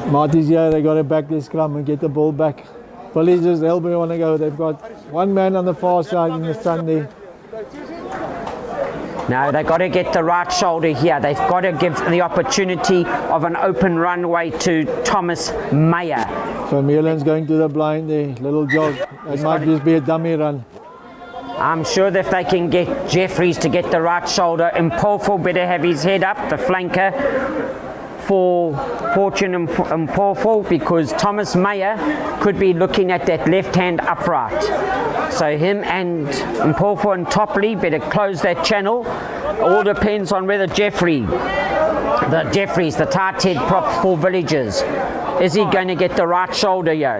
Marty's here, they got to back this scrum and get the ball back. Villagers, they'll be on to go. They've got one man on the far side in the sun there. No, they've got to get the right shoulder here. They've got to give the opportunity of an open runway to Thomas Meyer. So Mielen's going to the blind there, little jog. It might just be a dummy run. I'm sure that if they can get Jeffries to get the right shoulder, Mpofo better have his head up, the flanker, for Fortune and Mpofo, because Thomas Meyer could be looking at that left hand upright. So him and Mpofo and Topley better close that channel. All depends on whether Jeffries, the tight head prop for Villagers, is he going to get the right shoulder here?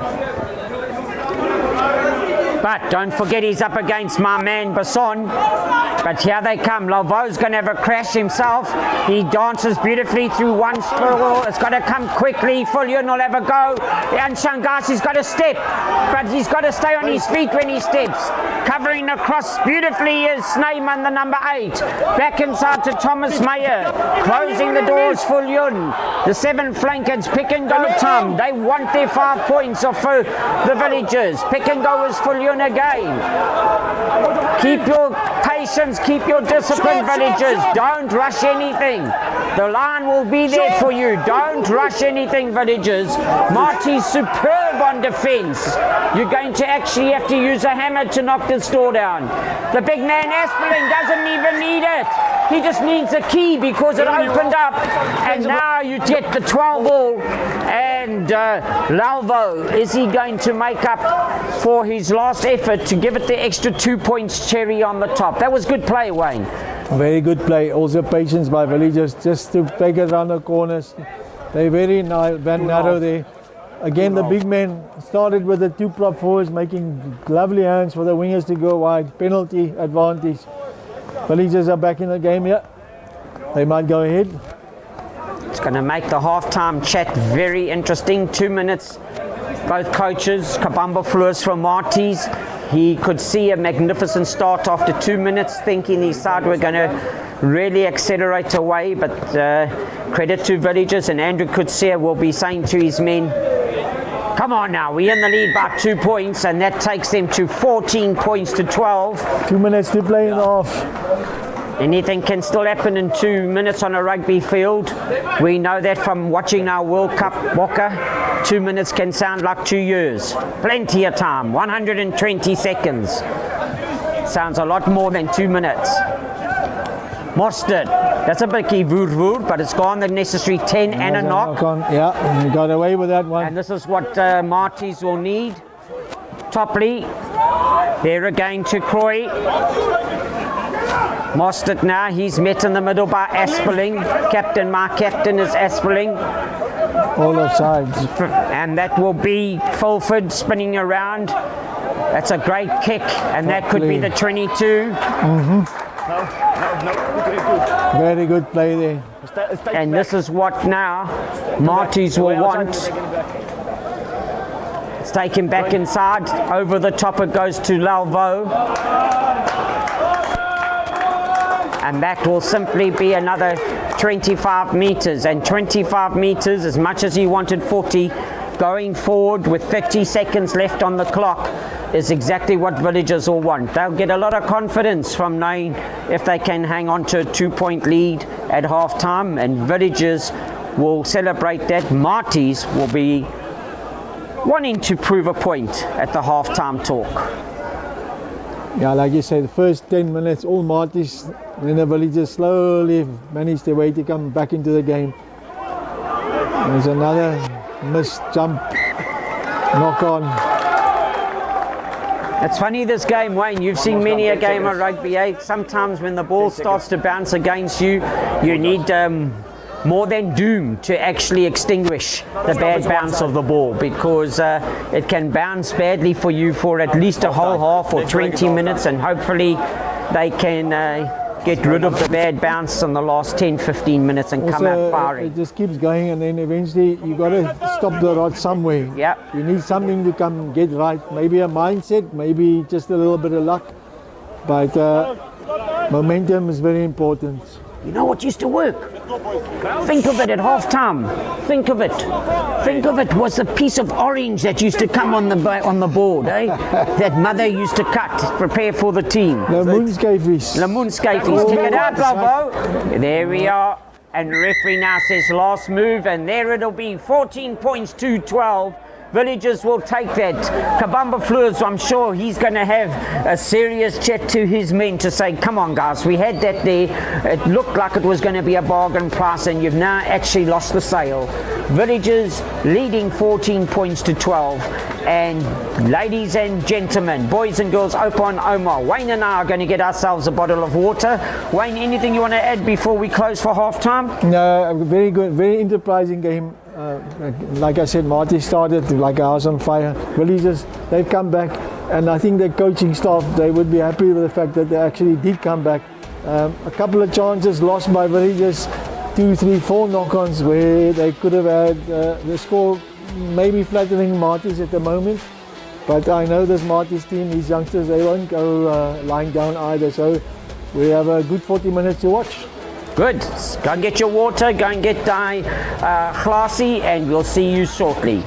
But don't forget he's up against my man Basson. But here they come. Lalvo's going to have a crash himself. He dances beautifully through one spiral. It's got to come quickly. Fullion will have a go. And Shangasi's got to step. But he's got to stay on his feet when he steps. Covering across beautifully is Sneyman, the number 8. Back inside to Thomas Meyer. Closing the doors, Fullion. The 7 flankers, pick and go time. They want their 5 points off for the Villagers. Pick and go is Fullion again. Keep your patience, keep your discipline, Villagers. Don't rush anything. The line will be there for you. Don't rush anything, Villagers. Marty's superb on defence. You're going to actually have to use a hammer to knock this door down. The big man Asperling doesn't even need it. He just needs a key because it opened up, and now you get the 12 ball. And Lalvo, is he going to make up for his last effort to give it the extra 2 points cherry on the top? That was good play, Wayne. Very good play. Also patience by Villagers just to take it around the corners. They're very narrow there. Again, the big men started with the 2 prop forwards making lovely hands for the wingers to go wide. Penalty advantage. Villagers are back in the game here. They might go ahead. Going to make the halftime chat very interesting. 2 minutes, both coaches. Kabamba Fleurs from Marties. He could see a magnificent start after 2 minutes, thinking his side were going to really accelerate away, but credit to Villagers, and Andrew Kutsia will be saying to his men, come on now, we're in the lead by 2 points, and that takes them to 14 points to 12. 2 minutes to play in half. Anything can still happen in 2 minutes on a rugby field. We know that from watching our World Cup Walker. 2 minutes can sound like 2 years. Plenty of time, 120 seconds. Sounds a lot more than 2 minutes. Mostert, that's a bit voer, but it's gone the necessary 10 and a knock. Yeah, and he got away with that one. And this is what Marties will need. Topley, there again to Croy. Mostert now, he's met in the middle by Asperling. My captain is Asperling. All offsides. And that will be Fulford spinning around. That's a great kick, and that could be the 22. Very good play there. And this is what now Marties will want. It's taken back inside. Over the top it goes to Lalvo. And that will simply be another 25 meters. And 25 meters, as much as he wanted 40, going forward with 30 seconds left on the clock, is exactly what Villagers will want. They'll get a lot of confidence from knowing if they can hang on to a 2-point lead at half time, and Villagers will celebrate that. Marties will be wanting to prove a point at the half-time talk. Yeah, like you say, the first 10 minutes, all Marties, then the Villagers slowly managed their way to come back into the game. There's another missed jump, knock on. It's funny, this game, Wayne, you've seen many a game of rugby, eh? Sometimes when the ball starts to bounce against you, you need more than doom to actually extinguish the bad bounce of the ball, because it can bounce badly for you for at least a whole half or 20 minutes, and hopefully they can get rid of the bad bounce in the last 10-15 minutes and come out firing. It just keeps going, and then eventually you got to stop the rod somewhere. Yeah. You need something to come get right. Maybe a mindset, maybe just a little bit of luck, but momentum is very important. You know what used to work? Think of it at half time. Think of it. Think of it was a piece of orange that used to come on the board, eh? That mother used to cut, prepare for the team. Lemoenskyfies. Lemoenskyfies. Check it out, Bravo. There we are. And the referee now says last move, and there it'll be 14 points to 12. Villagers will take that. Kabamba Fleurs, I'm sure he's going to have a serious chat to his men to say, come on guys, we had that there. It looked like it was going to be a bargain price, and you've now actually lost the sale. Villagers leading 14 points to 12. And ladies and gentlemen, boys and girls, Opa and Omar, Wayne and I are going to get ourselves a bottle of water. Wayne, anything you want to add before we close for half time? No, very good, very enterprising game. Like I said, Marty started like a house on fire. Villagers, they've come back, and I think the coaching staff, they would be happy with the fact that they actually did come back. A couple of chances lost by Villagers, 2, 3, 4 knock-ons where they could have had the score maybe flattering Marty's at the moment. But I know this Marty's team, these youngsters, they won't go lying down either. So we have a good 40 minutes to watch. Good. Go and get your water, go and get glassy, and we'll see you shortly.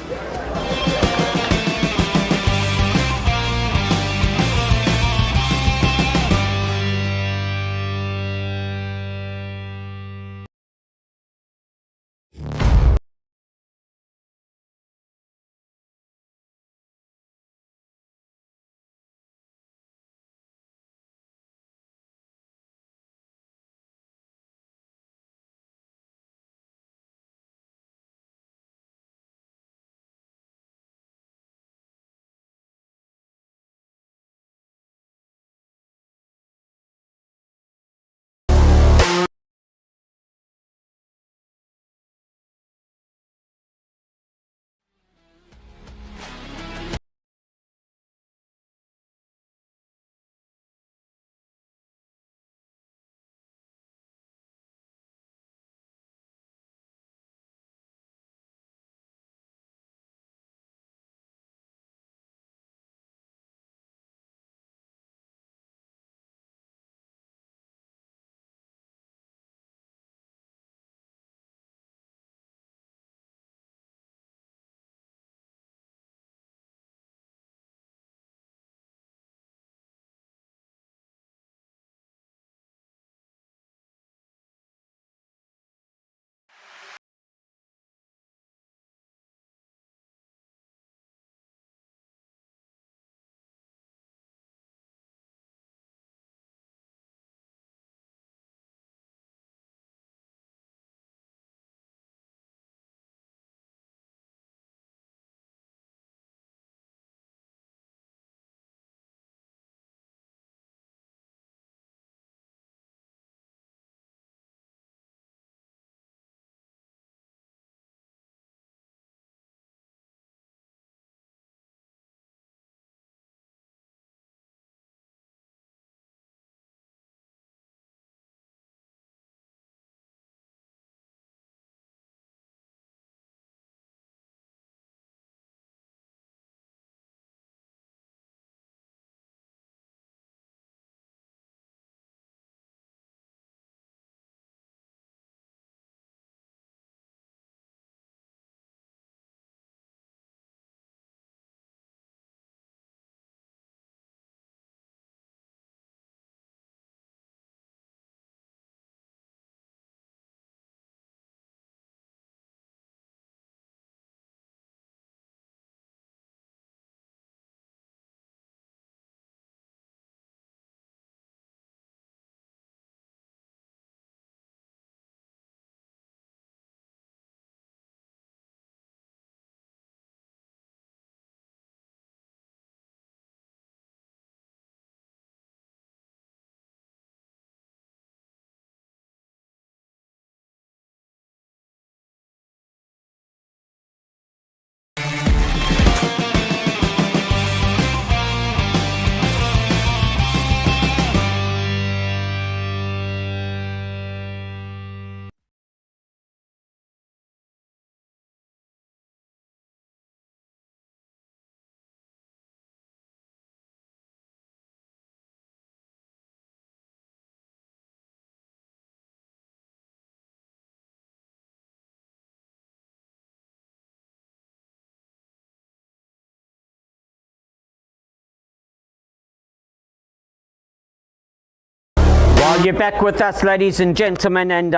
Well, you're back with us, ladies and gentlemen, and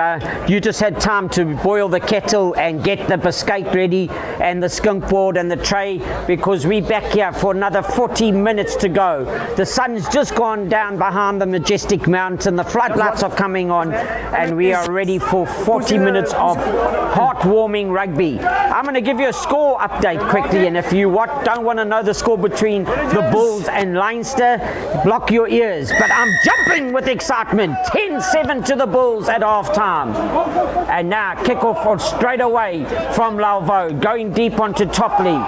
you just had time to boil the kettle and get the biscuit ready and the skunk board and the tray, because we're back here for another 40 minutes to go. The sun's just gone down behind the majestic mountain, the floodlights are coming on, and we are ready for 40 minutes of heartwarming rugby. I'm going to give you a score update quickly, and if you don't want to know the score between the Bulls and Leinster, block your ears, but I'm jumping with excitement. 10-7 to the Bulls at half time, and now kick off straight away from Lauvo, going deep onto Topley.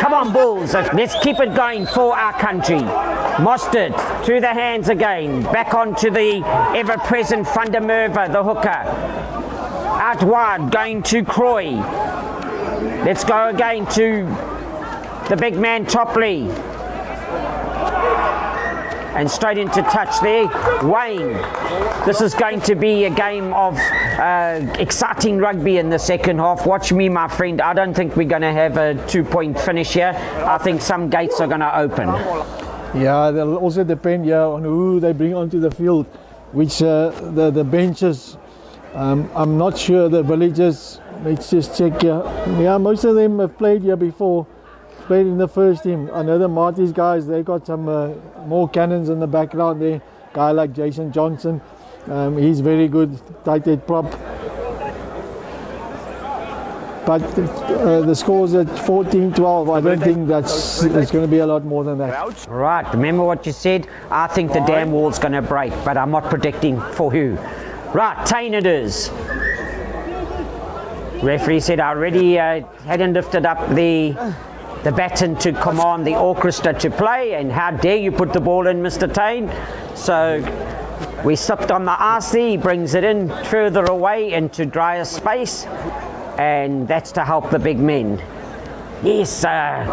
Come on Bulls, let's keep it going for our country. Mostert through the hands again, back onto the ever-present Van der Merwe, the hooker. Out wide, going to Croy. Let's go again to the big man Topley. And straight into touch there, Wayne. This is going to be a game of exciting rugby in the second half. Watch me, my friend. I don't think we're going to have a 2-point finish here. I think some gates are going to open. Yeah, they'll also depend on who they bring onto the field, which the benches. I'm not sure the Villagers. Let's just check here. Yeah, most of them have played here before. Played in the first team. I know the Marty's guys, they got some more cannons in the background there. Guy like Jason Johnson, he's very good, tight head prop. But the score's at 14-12. I don't think it's going to be a lot more than that. Right, remember what you said? I think the dam wall's going to break, but I'm not predicting for who. Right, Tain it is. Referee said I already hadn't lifted up the baton to command the orchestra to play, and how dare you put the ball in, Mr. Tain. So we slipped on the ice there, he brings it in further away into drier space, and that's to help the big men. Yes,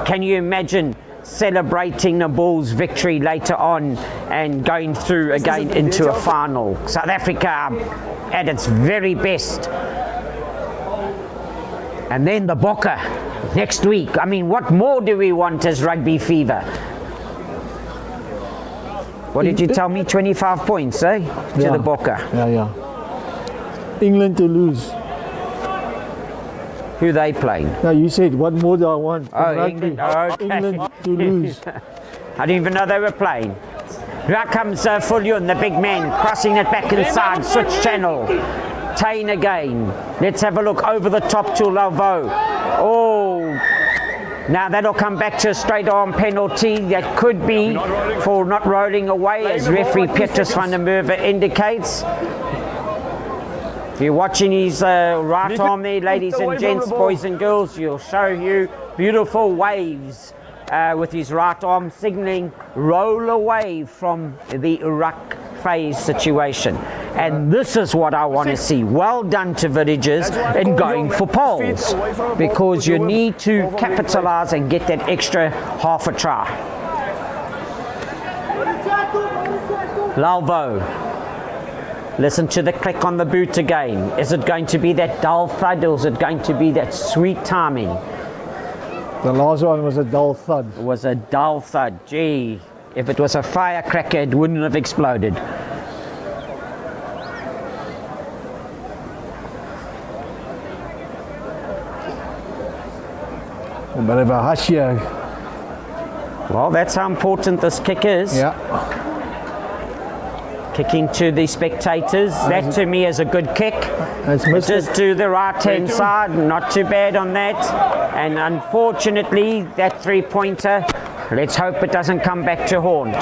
can you imagine celebrating the Bulls' victory later on and going through again into a final? South Africa at its very best. And then the Bokke next week. I mean, what more do we want as rugby fever? What did you tell me? 25 points, eh? To the Bokke. Yeah. England to lose. Who they playing? Now you said, what more do I want? England. Oh, okay. England to lose. I didn't even know they were playing. Here comes Fullion, the big man, crossing it back inside, switch channel. Tain again. Let's have a look over the top to Lauvo. Oh, now that'll come back to a straight arm penalty. That could be for not rolling away, as referee Petrus van der Merwe indicates. If you're watching his right arm there, ladies and gents, boys and girls, he'll show you beautiful waves with his right arm signaling roll away from the ruck phase situation. And this is what I want to see. Well done to Villagers in going for poles, because you need to capitalize and get that extra half a try. Lauvo, listen to the click on the boot again. Is it going to be that dull thud, or is it going to be that sweet timing? The last one was a dull thud. It was a dull thud. Gee, if it was a firecracker, it wouldn't have exploded. A bit of a hush here. Well, that's how important this kick is. Yeah. Kicking to the spectators. That to me is a good kick. Just to the right hand side, not too bad on that. And unfortunately, that 3-pointer, let's hope it doesn't come back to haunt.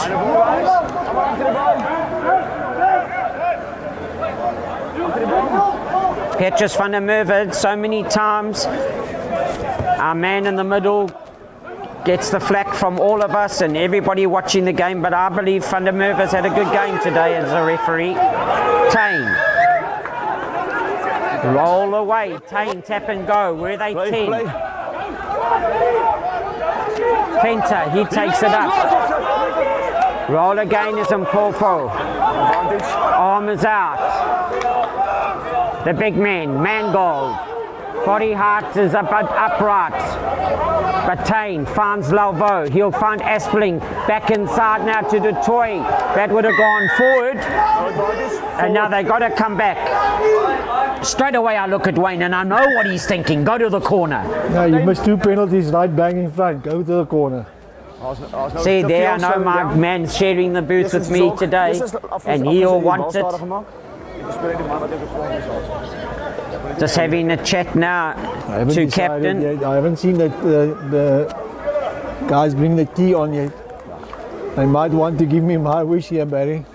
Petrus van der Merwe, so many times, our man in the middle gets the flack from all of us and everybody watching the game, but I believe Van der Merwe's had a good game today as a referee. Tain. Roll away. Tain, tap and go. Where are they 10? Fenter, he takes it up. Roll again is Mpofu. Arm is out. The big man, Mangold. Body height is upright. but Tain finds Lalvo. He'll find Aspling back inside now to the toy. That would have gone forward. And now they got to come back. Straight away I look at Wayne and I know what he's thinking. Go to the corner. No, you missed 2 penalties right bang in front. Go to the corner. See there, I know my man's sharing the booth with me today, and he'll want it. Just having a chat now to captain. Yet. I haven't seen that the guys bring the key on yet. They might want to give me my wish here, Barry.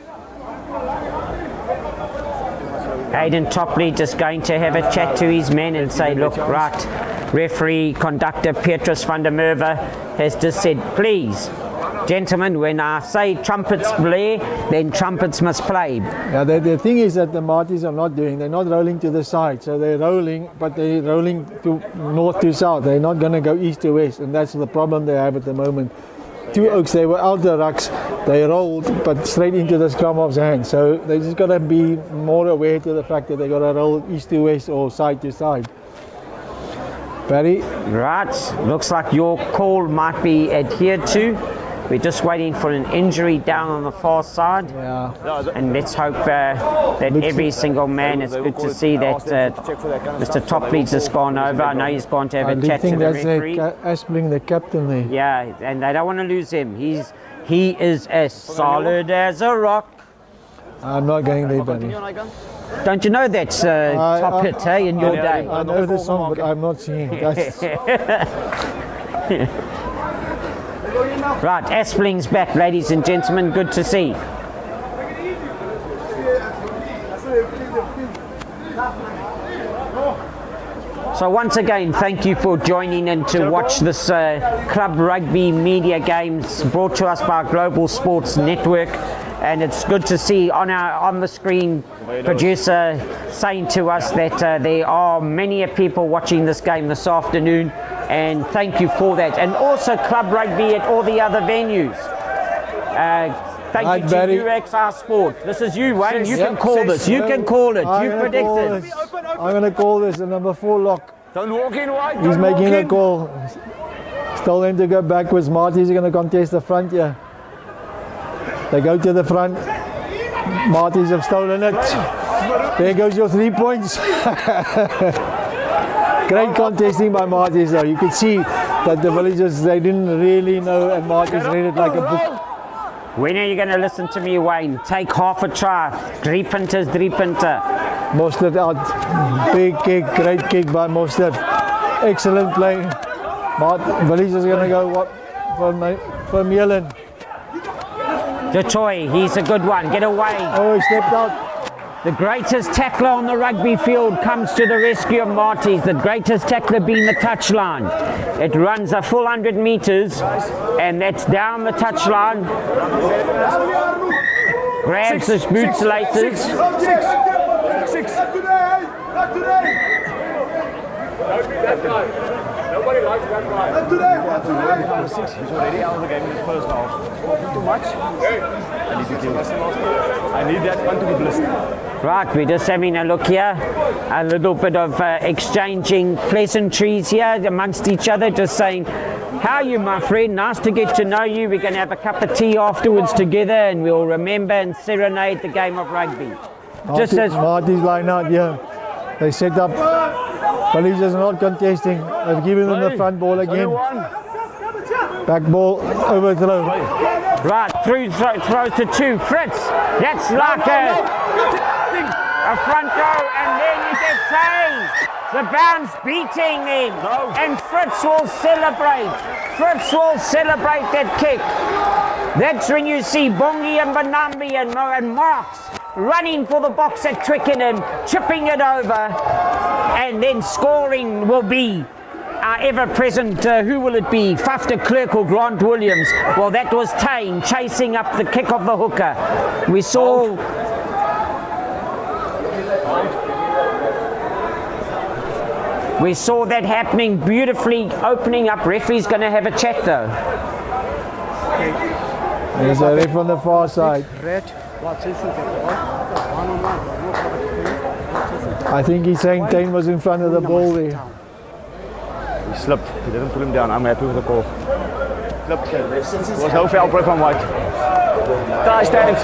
Aidan Topley just going to have a chat to his men and say, look, right, referee, conductor Petrus van der Merwe has just said, please, gentlemen, when I say trumpets play, then trumpets must play. Yeah, the thing is that the Marties are not doing, they're not rolling to the side, so they're rolling, but they're rolling to north to south. They're not going to go east to west, and that's the problem they have at the moment. 2 Oaks, they were out the rucks, they rolled, but straight into the scrum half's hand. So they just got to be more aware to the fact that they got to roll east to west or side to side. Barry? Right, looks like your call might be adhered to. We're just waiting for an injury down on the far side. Yeah. And let's hope that every single man, it's good to see that Mr. Topley's just gone over. I know he's gone to have a chat to the referee. Aspling, the captain there. Yeah, and they don't want to lose him. He is as solid as a rock. I'm not going there, Barry. Don't you know that's top hit, hey, in your day? I know the song, but I'm not singing. Right, Aspling's back, ladies and gentlemen. Good to see. So once again, thank you for joining in to watch this Club Rugby Media Games brought to us by Global Sports Network. And it's good to see on the screen producer saying to us that there are many people watching this game this afternoon, and thank you for that. And also Club Rugby at all the other venues. Thank you to UXR Sport. This is you, Wayne. You can call this. You can call it. You predict it. I'm going to call this a number 4 lock. Don't walk in, White. He's making a call. Still them to go backwards. Marty's going to contest the front here. They go to the front. Marty's have stolen it. There goes your 3 points. Great contesting by Marty's though. You could see that the villagers, they didn't really know, and Marty's read it like a book. When are you going to listen to me, Wayne? Take half a try. 3 punters, 3 punter. Mostert out. Big kick, great kick by Mostert. Excellent play. Villagers going to go for Mielin. Detroit, he's a good one. Get away. Oh, he stepped out. The greatest tackler on the rugby field comes to the rescue of Marty's. The greatest tackler being the touchline. It runs a full 100 meters, and that's down the touchline. Grabs his boots laces. Six. Nobody likes that guy. Not today. He's already out of the game in the first half. Too much. I need that one to be blistered. Right, we're just having a look here. A little bit of exchanging pleasantries here amongst each other, just saying, how are you, my friend? Nice to get to know you. We're going to have a cup of tea afterwards together, and we'll remember and serenade the game of rugby. Just as Marty's line out here. They set up. Villagers not contesting. They've given them the front ball again. Back ball, overthrow. Right, throw to 2. Fritz, that's like a front row, and then you get Tain. The bounce beating in, and Fritz will celebrate. Fritz will celebrate that kick. That's when you see Bongi and Banambi and Marks running for the box at Twickenham, chipping it over, and then scoring will be our ever-present, who will it be? Faf de Klerk or Grant Williams? Well, that was Tain chasing up the kick of the hooker. We saw... We saw that happening beautifully, opening up. Referee's going to have a chat though. There's a ref on the far side. I think he's saying Tain was in front of the ball there. Slip. He didn't pull him down. I'm happy with the call. Slip. There was no foul play from White. Try stands.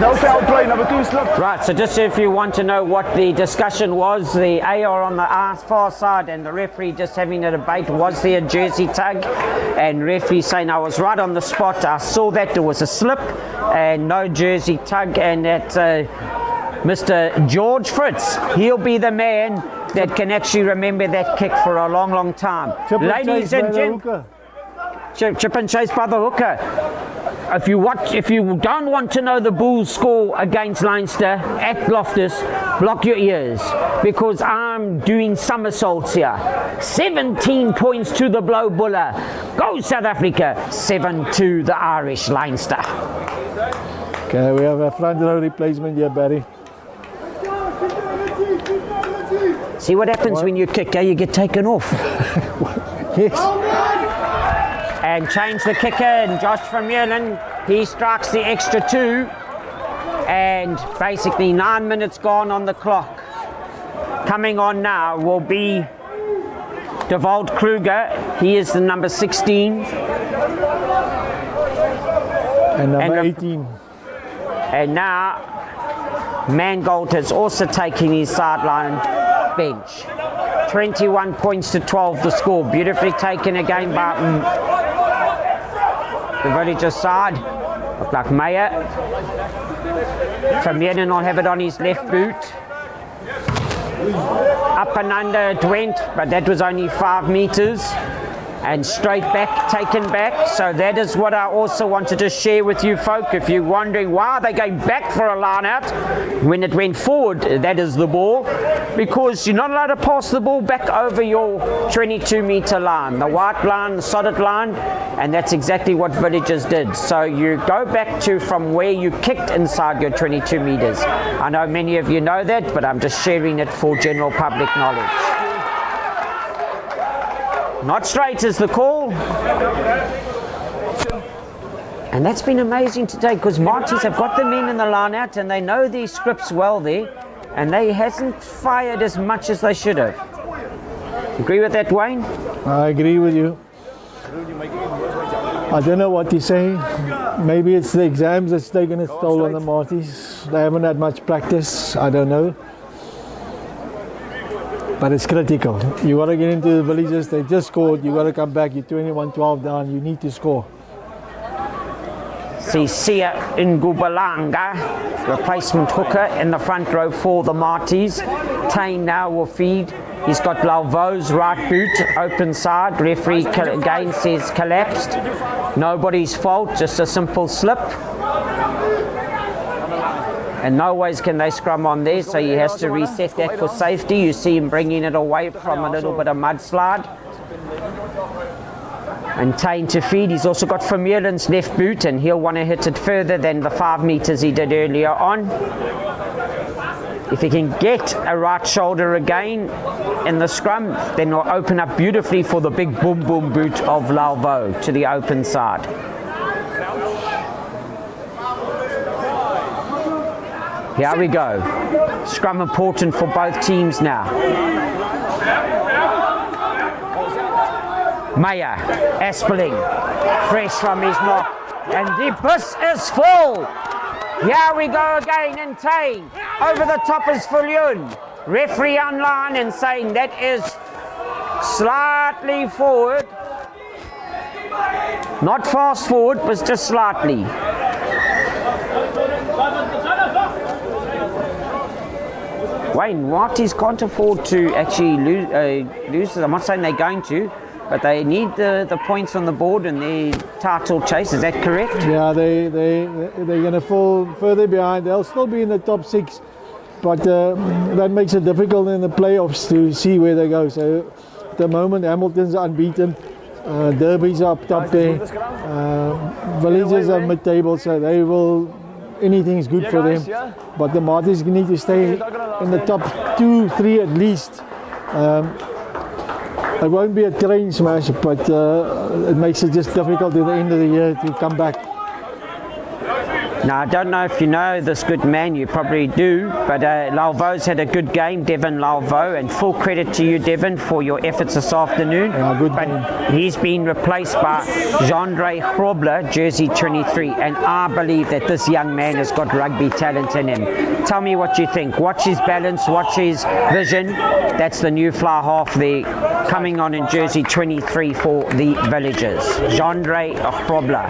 No foul play. Number 2 slip. Right, so just if you want to know what the discussion was, the AR on the far side and the referee just having a debate, was there a jersey tug? And referee saying I was right on the spot, I saw that there was a slip and no jersey tug, and that Mr. George Fritz, he'll be the man that can actually remember that kick for a long, long time. Ladies and gentlemen, chip and chase by the hooker. If you don't want to know the Bulls score against Leinster at Loftus, block your ears, because I'm doing somersaults here. 17 points to the Blow Buller. Go South Africa. 7-2 the Irish Leinster. Okay, we have a front row replacement here, Barry. See what happens when you kick, you get taken off. Yes. And change the kicker, and Josh Vermeulen, he strikes the extra 2, and basically 9 minutes gone on the clock. Coming on now will be Devald Kruger. He is the number 16. And number 18. And now Mangold has also taken his sideline bench. 21 points to 12 the score. Beautifully taken again by the Villagers side. Look like Meyer. Vermeulen will have it on his left boot. Up and under it went, but that was only 5 meters. And straight back, taken back. So that is what I also wanted to share with you folk. If you're wondering why they going back for a line out when it went forward, that is the ball, because you're not allowed to pass the ball back over your 22-meter line, the white line, the solid line, and that's exactly what Villagers did. So you go back to from where you kicked inside your 22 meters. I know many of you know that, but I'm just sharing it for general public knowledge. Not straight is the call. And that's been amazing today, because Marties have got the men in the line out and they know these scripts well there, and they hasn't fired as much as they should have. Agree with that, Wayne? I agree with you. I don't know what to say. Maybe it's the exams that's taken its toll on the Marties. They haven't had much practice. I don't know. But it's critical. You got to get into the Villagers. They just scored. You got to come back. You're 21-12 down. You need to score. Sia Ngubalanga, replacement hooker in the front row for the Marties. Tain now will feed. He's got Lalvo's right boot, open side. Referee again says collapsed. Nobody's fault, just a simple slip. And no ways can they scrum on there, so he has to reset that for safety. You see him bringing it away from a little bit of mudslide. And Tain to feed. He's also got Vermeulen's left boot, and he'll want to hit it further than the 5 meters he did earlier on. If he can get a right shoulder again in the scrum, then he'll open up beautifully for the big boom boom boot of Lalvo to the open side. Here we go. Scrum important for both teams now. Meyer, Aspeling, fresh from his knock, and the bus is full. Here we go again, and Tain over the top is Vermeulen. Referee online and saying that is slightly forward. Not fast forward, but just slightly. Wayne, Marties can't afford to actually lose. I'm not saying they're going to, but they need the points on the board and the title chase. Is that correct? Yeah, they're going to fall further behind. They'll still be in the top 6, but that makes it difficult in the playoffs to see where they go. So at the moment, Hamilton's unbeaten. Derby's up top there. Villagers are mid-table, so they will. Anything's good for them. But the Marties need to stay in the top 2, 3 at least. It won't be a train smash, but it makes it just difficult at the end of the year to come back. Now, I don't know if you know this good man, you probably do, but Lauvo's had a good game, Devin Lauvo, and full credit to you, Devin, for your efforts this afternoon. Yeah, good but game. he's been replaced by Jean-Andre Grobler, jersey 23, and I believe that this young man has got rugby talent in him. Tell me what you think. Watch his balance, watch his vision. That's the new fly half there, coming on in jersey 23 for the Villagers. Jean-Andre Grobler.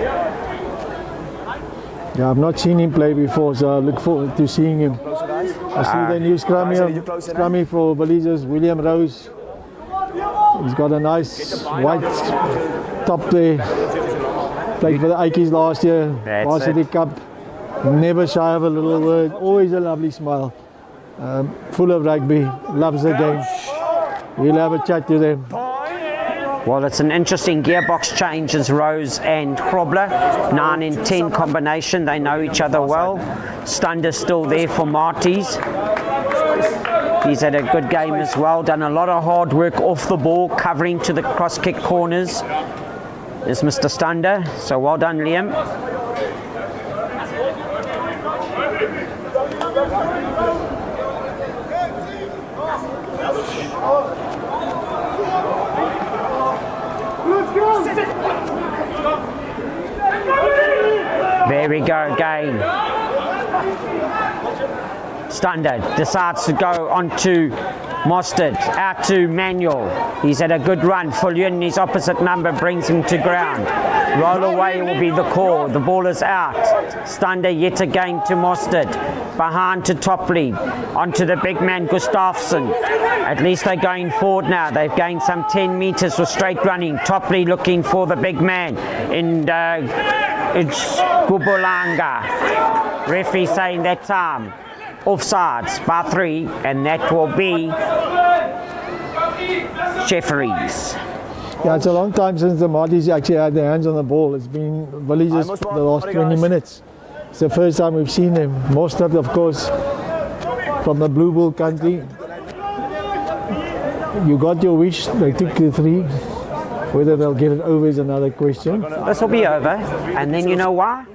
Yeah, I've not seen him play before, so I look forward to seeing him. I see the new scrummy for Villagers, William Rose. He's got a nice white top there. Played for the Aikies last year, Varsity Cup. Never shy of a little word, always a lovely smile. Full of rugby, loves the game. We'll have a chat to them. Well, it's an interesting gearbox change as Rose and Grobler. 9 and 10 combination, they know each other well. Stunder's still there for Marty's. He's had a good game as well, done a lot of hard work off the ball, covering to the cross kick corners. Is Mr. Stunder, so well done, Liam. There we go again. Stunder decides to go on to Mostert, out to Manuel. He's had a good run. Fullion, his opposite number, brings him to ground. Roll away will be the call. The ball is out. Stunder yet again to Mostert. Behind to Topley. Onto the big man Gustafsson. At least they're going forward now. They've gained some 10 metres with straight running. Topley looking for the big man. And it's Gubulanga. Referee saying that time. Offsides by 3, and that will be Jeffries. Yeah, it's a long time since the Marties actually had their hands on the ball. It's been Villagers for the last 20 minutes. It's the first time we've seen them. Most of course, from the Blue Bull country. You got your wish, they took the 3. Whether they'll get it over is another question. This will be over, and then you know why?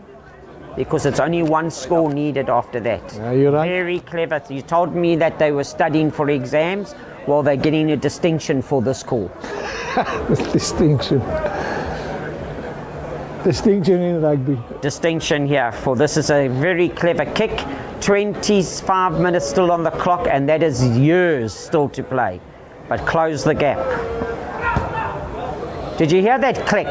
Because it's only one score needed after that. Yeah, you're right. Very clever. You told me that they were studying for exams. Well, they're getting a distinction for this call. Distinction. Distinction in rugby. Distinction here for this is a very clever kick. 25 minutes still on the clock, and that is years still to play. But close the gap. Did you hear that click?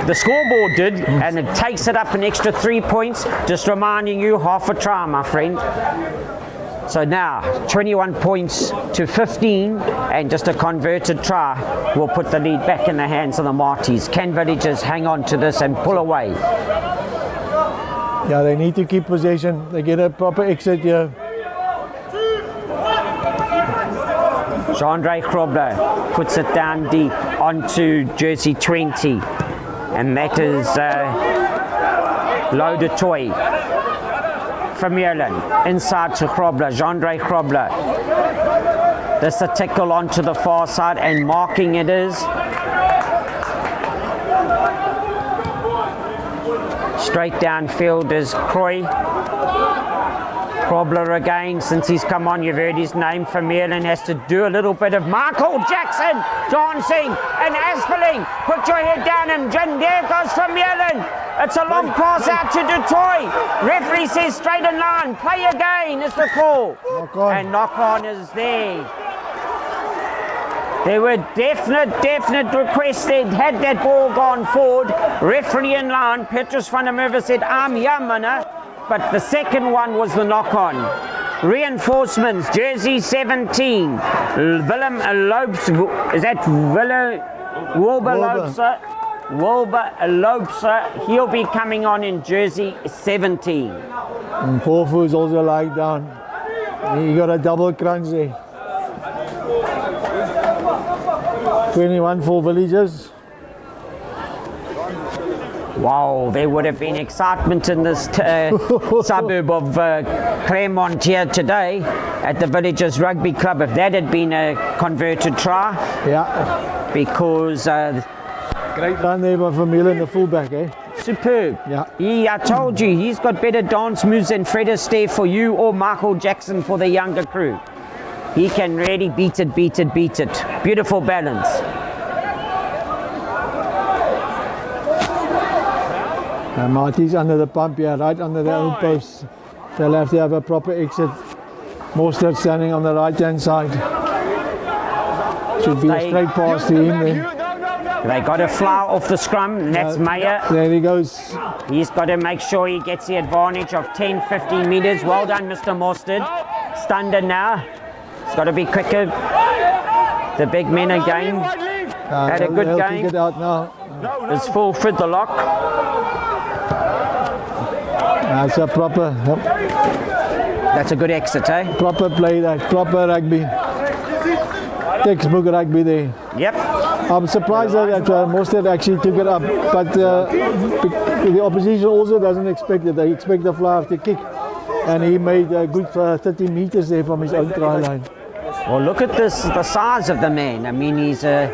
The scoreboard did, and it takes it up an extra 3 points, just reminding you half a try, my friend. So now 21 points to 15, and just a converted try will put the lead back in the hands of the Marties. Can Villagers hang on to this and pull away? Yeah, they need to keep possession. They get a proper exit here. Jean-Andre Grobler puts it down deep onto jersey 20. And that is Loda Toy from Ireland. Inside to Grobler, Jean-Andre Grobler. This a tackle onto the far side, and marking it is. Straight downfield is Croy. Grobler again, since he's come on, you've heard his name. From Ireland has to do a little bit of Michael Jackson dancing and Aspeling. Put your head down, and there goes from Ireland. It's a long pass out to Detroit. Referee says straight in line. Play again is the call. Knock on. And knock on is there. There were definite requests. They'd had that ball gone forward. Referee in line. Petrus van der Merwe said, I'm Yamana. But the second one was the knock-on. Reinforcements, jersey 17. Willem Lopes, is that Wilbur Lopes? Wilbur Lopes, he'll be coming on in jersey 17. And Pofu is also lying down. He got a double crunch there. 21 for Villagers. Wow, there would have been excitement in this suburb of Claremont here today at the Villagers Rugby Club if that had been a converted try. Yeah. Because Great run there by Vermeulen, the fullback, eh? Superb. Yeah. I told you, he's got better dance moves than Fred Astaire for you or Michael Jackson for the younger crew. He can really beat it. Beautiful balance. Marty's under the pump here, right under the own post. They'll have to have a proper exit. Mostert standing on the right hand side. Should be a straight pass to him then. They got a flower off the scrum, and that's Meyer. There he goes. He's got to make sure he gets the advantage of 10, 15 metres. Well done, Mr. Mostert. Stunned now. He's got to be quicker. The big men again. Had a good game. Kick it out now. It's Fulford the lock. That's a proper, That's a good exit, eh? proper play, that proper rugby. Textbook rugby there. Yep. I'm surprised that Mostert actually took it up, but the opposition also doesn't expect it. They expect the fly to kick, and he made a good 30 metres there from his own try line. Well, look at this, the size of the man. I mean, he's a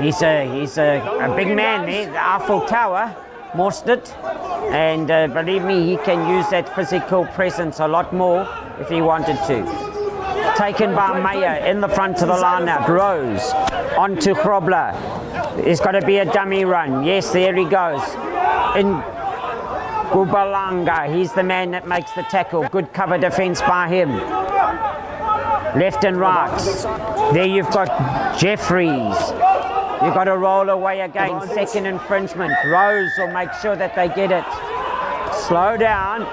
big man there, the Eiffel Tower, Mostert, and believe me, he can use that physical presence a lot more if he wanted to. Taken by Meyer in the front of the line-out. Rose on to Grobler. There's got to be a dummy run. Yes, there he goes. In Gubalanga, he's the man that makes the tackle. Good cover defence by him. Left and right. There you've got Jeffries. You've got to roll away again. Second infringement. Rose will make sure that they get it. Slow down.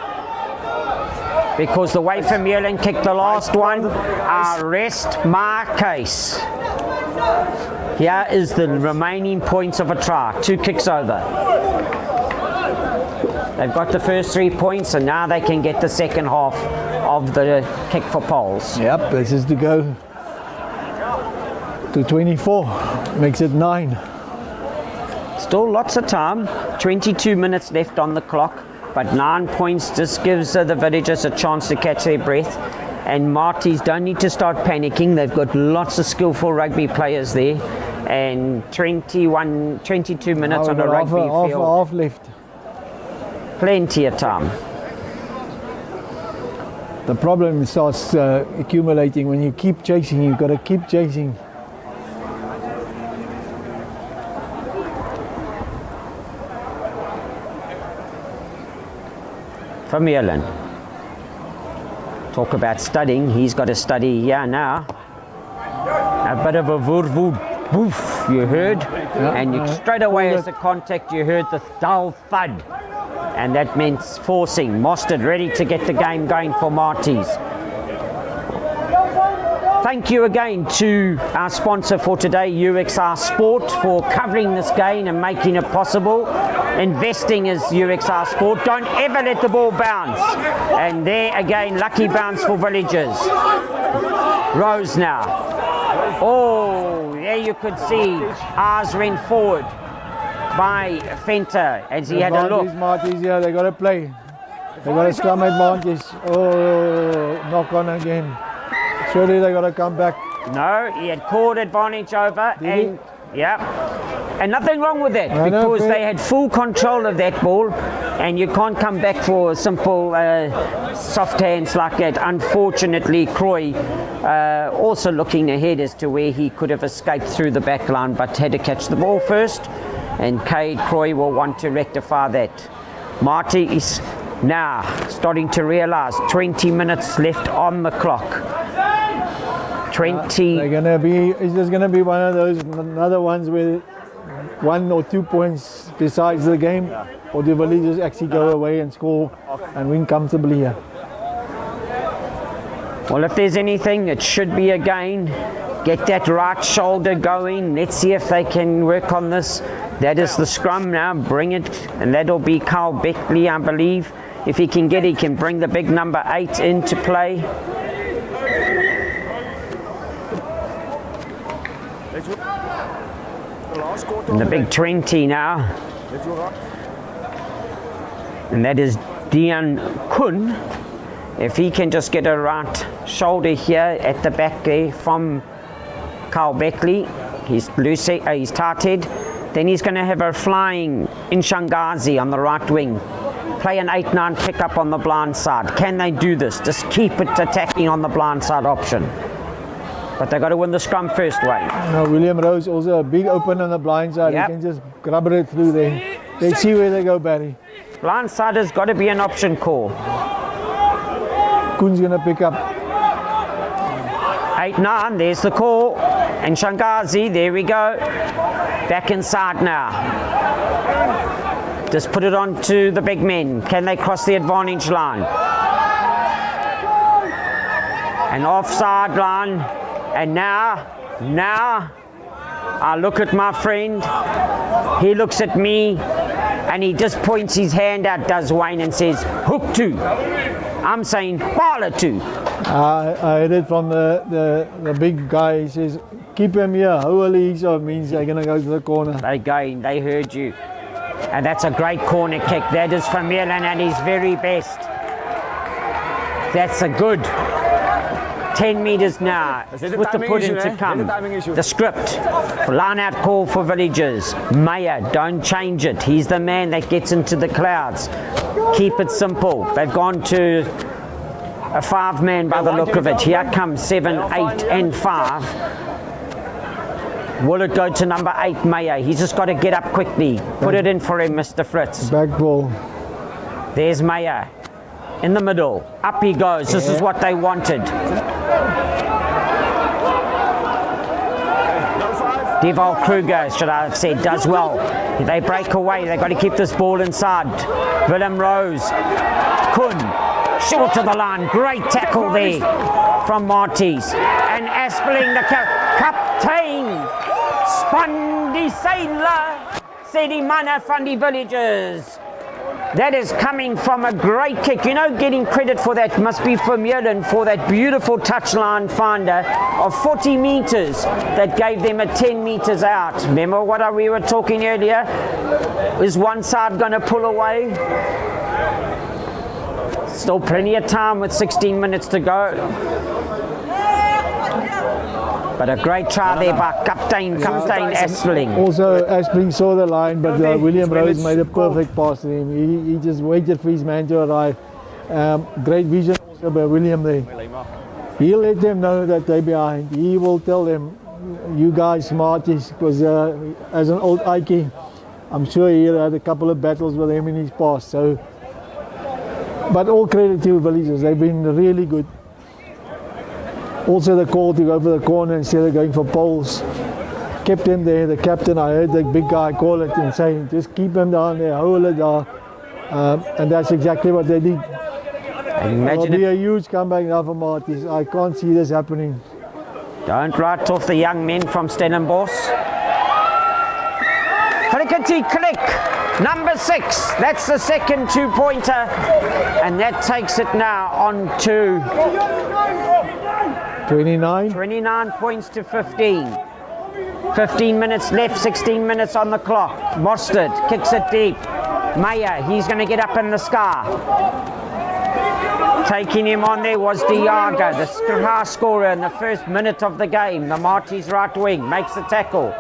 Because the way Vermeulen kicked the last one, rest my case. Here is the remaining points of a try. 2 kicks over. They've got the first 3 points, and now they can get the second half of the kick for poles. Yep, this is to go to 24. Makes it 9. Still lots of time. 22 minutes left on the clock. But 9 points just gives the Villagers a chance to catch their breath. And Marty's don't need to start panicking. They've got lots of skillful rugby players there. And 22 minutes on a rugby field. Half left. Plenty of time. The problem starts accumulating when you keep chasing. You've got to keep chasing. Vermeulen. Talk about studying. He's got to study here now. A bit of a woof, you heard, and straight away as the contact, you heard the dull thud, and that meant forcing. Mostert ready to get the game going for Marty's. Thank you again to our sponsor for today, UXR Sport, for covering this game and making it possible. Investing is UXR Sport. Don't ever let the ball bounce. And there again, lucky bounce for Villagers. Rose now. Oh, there you could see ours went forward by Fenter as he had a look. Marty's here, they got to play. They got a scrum advantage. Oh, knock on again. Surely they got to come back. No, he had called advantage over. And nothing wrong with that, because they had full control of that ball, and you can't come back for simple soft hands like that. Unfortunately, Croy also looking ahead as to where he could have escaped through the back line, but had to catch the ball first, and Cade Croy will want to rectify that. Marty is now starting to realise 20 minutes left on the clock. 20. They're gonna be. Is this gonna be one of those another ones where 1 or 2 points decides the game, or do Villagers actually go away and score and win comfortably here? Well, if there's anything, it should be a gain. Get that right shoulder going. Let's see if they can work on this. That is the scrum now. Bring it, and that'll be Carl Beckley, I believe. If he can get it, he can bring the big number 8 into play. And the big 20 now. And that is Dion Kun. If he can just get a right shoulder here at the back there from Carl Beckley. He's loose, he's tight head. Then he's going to have a flying in Shangazi on the right wing. Play an 8-9 pickup on the blind side. Can they do this? Just keep it attacking on the blind side option. But they've got to win the scrum first, Wayne. Now, William Rose also a big open on the blind side. Yep. He can just grab it through there. They see where they go, Barry. Blind side has got to be an option call. Koen's going to pick up. 8-9, there's the call. And Shangazi, there we go. Back inside now. Just put it on to the big men. Can they cross the advantage line? An offside line. And now, I look at my friend. He looks at me and he just points his hand out, does Wayne, and says, hook two. I'm saying, baller two. I heard it from the big guy. He says, keep him here. Holy so means they're going to go to the corner. They heard you. And that's a great corner kick. That is from Milan at his very best. That's a good 10 metres now. With the pudding to come. The script. Line out call for Villagers. Meyer, don't change it. He's the man that gets into the clouds. Keep it simple. They've gone to a 5-man by the look of it. Here comes 7, 8 and 5. Will it go to number 8, Meyer? He's just got to get up quickly. Put it in for him, Mr. Fritz. Back ball. There's Meyer. In the middle. Up he goes. This is what they wanted. Deval Kruger, should I have said, does well. They break away. They've got to keep this ball inside. Willem Rose. Koen. Short to the line. Great tackle there from Marties. And Aspling, the captain. Spandi Sailor. Sedi Mana van die Villagers. That is coming from a great kick. You know, getting credit for that must be for Milan for that beautiful touchline finder of 40 metres that gave them a 10 metres out. Remember what we were talking earlier? Is one side going to pull away? Still plenty of time with 16 minutes to go. But a great try there by Captain Aspling. Also, Aspling saw the line, but William Rose made a perfect pass to him. He just waited for his man to arrive. Great vision also by William there. He'll let them know that they're behind. He will tell them, you guys smarties, because as an old Ike, I'm sure he had a couple of battles with him in his past. So, but all credit to Villagers, they've been really good. Also the call to go for the corner instead of going for poles. Kept him there, the captain, I heard the big guy call it and saying, just keep him down there, hold it down. And that's exactly what they did. It'll be a huge comeback now for Marties. I can't see this happening. Don't write off the young men from Stellenbosch. Clickety click, number 6. That's the second 2-pointer. And that takes it now on to 29 points to 15. 15 minutes left, 16 minutes on the clock. Mostert kicks it deep. Meyer, he's going to get up in the sky. Taking him on there was Diaga, the high scorer in the first minute of the game. The Marties right wing makes the tackle.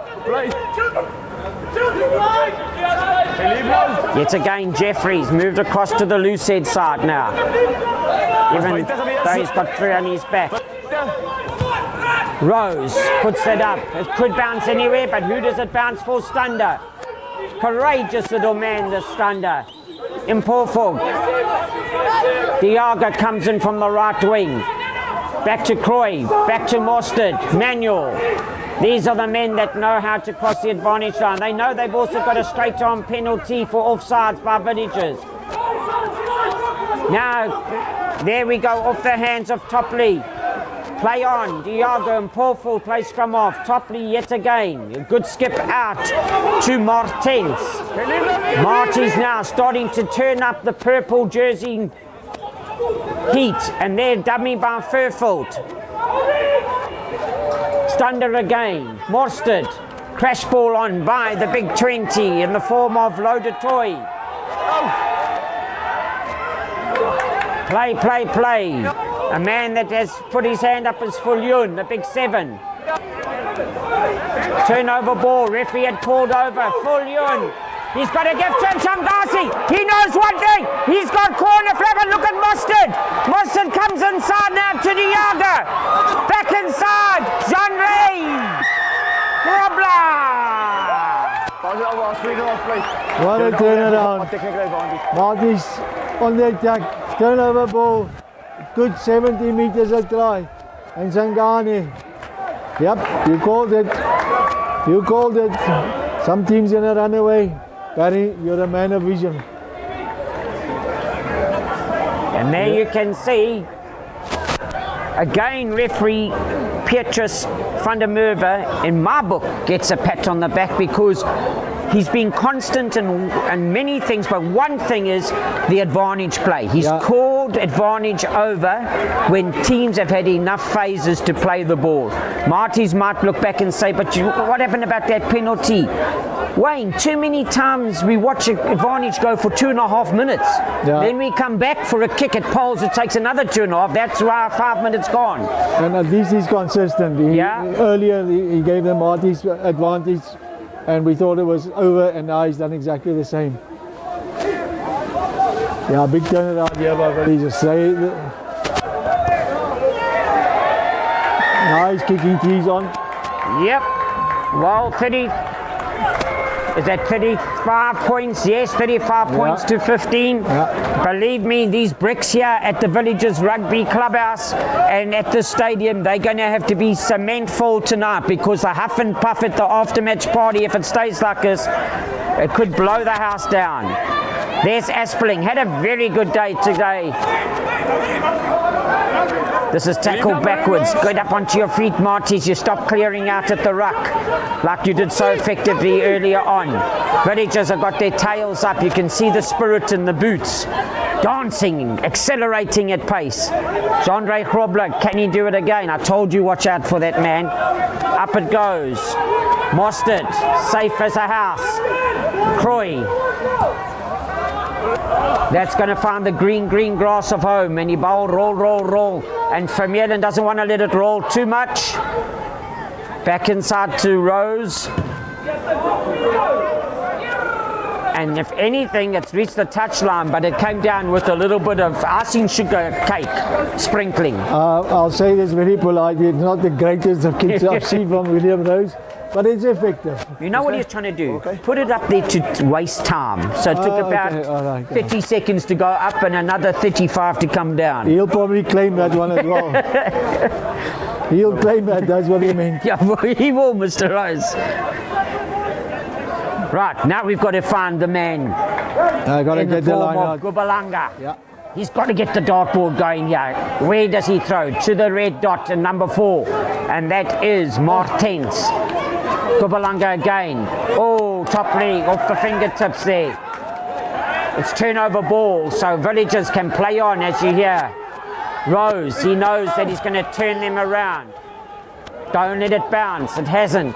Yet again, Jeffries moved across to the loose head side now. Even though he's got 3 on his back. Rose puts it up. It could bounce anywhere, but who does it bounce for? Stander. Courageous little man, the Stander. Impofog. Diaga comes in from the right wing. Back to Croy. Back to Mostert. Manuel. These are the men that know how to cross the advantage line. They know they've also got a straight-on penalty for offsides by Villagers. Now, there we go, off the hands of Topley. Play on, Diago and Paulful play scrum off. Topley yet again, a good skip out to Martens. Marty's now starting to turn up the purple jersey heat, and they're dummy by Fairfield. Stander again, Mostert, crash ball on by the big 20 in the form of Loaded Toy. Play. A man that has put his hand up is Fulyun, the big 7. Turnover ball, referee had pulled over, full Ewan. He's got to give to Changasi. He knows one thing. He's got corner flag, and look at Mustard. Mustard comes inside now to Diaga. Back inside, Jean-Ray. Robla. What a turnaround. Marty's on the attack. Turnover ball. Good 70 meters a try. And Sangani. Yep, you called it. You called it. Some team's gonna run away. Barry, you're a man of vision. And there you can see, again, referee Petrus van der Merwe, in my book, gets a pat on the back because he's been constant in many things, but one thing is the advantage play. He's called advantage over when teams have had enough phases to play the ball. Marty's might look back and say, but what happened about that penalty? Wayne, too many times we watch advantage go for 2.5 minutes. Then we come back for a kick at poles, it takes another 2.5. That's why 5 minutes gone. And at least he's consistent. Earlier he gave them Marty's advantage, and we thought it was over, and now he's done exactly the same. Yeah, big turnaround here by Villagers. Now he's kicking threes on. Yep. Well, 30. Is that 35 points? Yes, 35 points to 15. Believe me, these bricks here at the Villagers Rugby Clubhouse and at the stadium, they're going to have to be cement full tonight, because the huff and puff at the aftermatch party, if it stays like this, it could blow the house down. There's Aspling, had a very good day today. This is tackled backwards. Get up onto your feet, Martys. You stop clearing out at the ruck like you did so effectively earlier on. Villagers have got their tails up. You can see the spirit in the boots. Dancing, accelerating at pace. Jean-Ray Grobler, can he do it again? I told you, watch out for that man. Up it goes. Mostert, safe as a house. Croy. That's going to find the green grass of home, and he bowled roll. And Vermeulen doesn't want to let it roll too much. Back inside to Rose. And if anything, it's reached the touchline, but it came down with a little bit of icing sugar cake sprinkling. I'll say this very politely, it's not the greatest of kicks I've seen from William Rose, but it's effective. You know what he's trying to do? Put it up there to waste time. So it took about 30 seconds to go up and another 35 to come down. He'll probably claim that one as well. He'll claim that's what he meant. Yeah, he will, Mr. Rose. Right, now we've got to find the man. I got to get the line out. Gubalanga. He's got to get the dartboard going here. Where does he throw? To the red dot in number 4. And that is Martens. Gubalanga again. Oh, top leg off the fingertips there. It's turnover ball, so Villagers can play on, as you hear. Rose, he knows that he's going to turn them around. Don't let it bounce. It hasn't.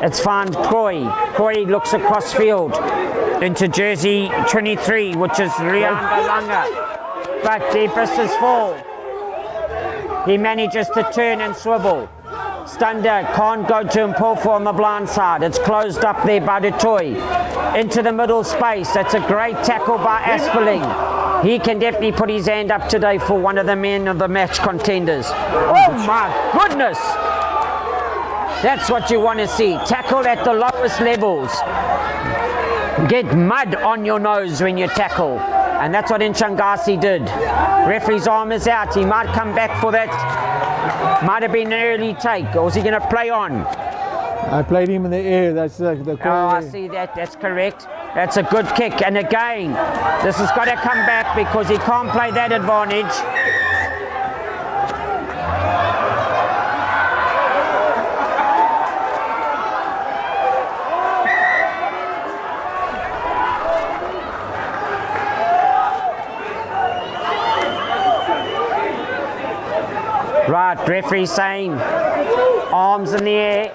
It's found Croy. Croy looks across field into jersey 23, which is Rianda Langa. But the bristles fall. He manages to turn and swivel. Stunder can't go to Mpofo on the blind side. It's closed up there by Dutoy. Into the middle space. That's a great tackle by Aspeling. He can definitely put his hand up today for one of the men of the match contenders. Oh my goodness! That's what you want to see. Tackle at the lowest levels. Get mud on your nose when you tackle. And that's what Nchangasi did. Referee's arm is out. He might come back for that. Might have been an early take. Or is he going to play on? I played him in the air. That's the call. Oh, I see that. That's correct. That's a good kick. And again, this has got to come back because he can't play that advantage. Right, referee saying arms in the air.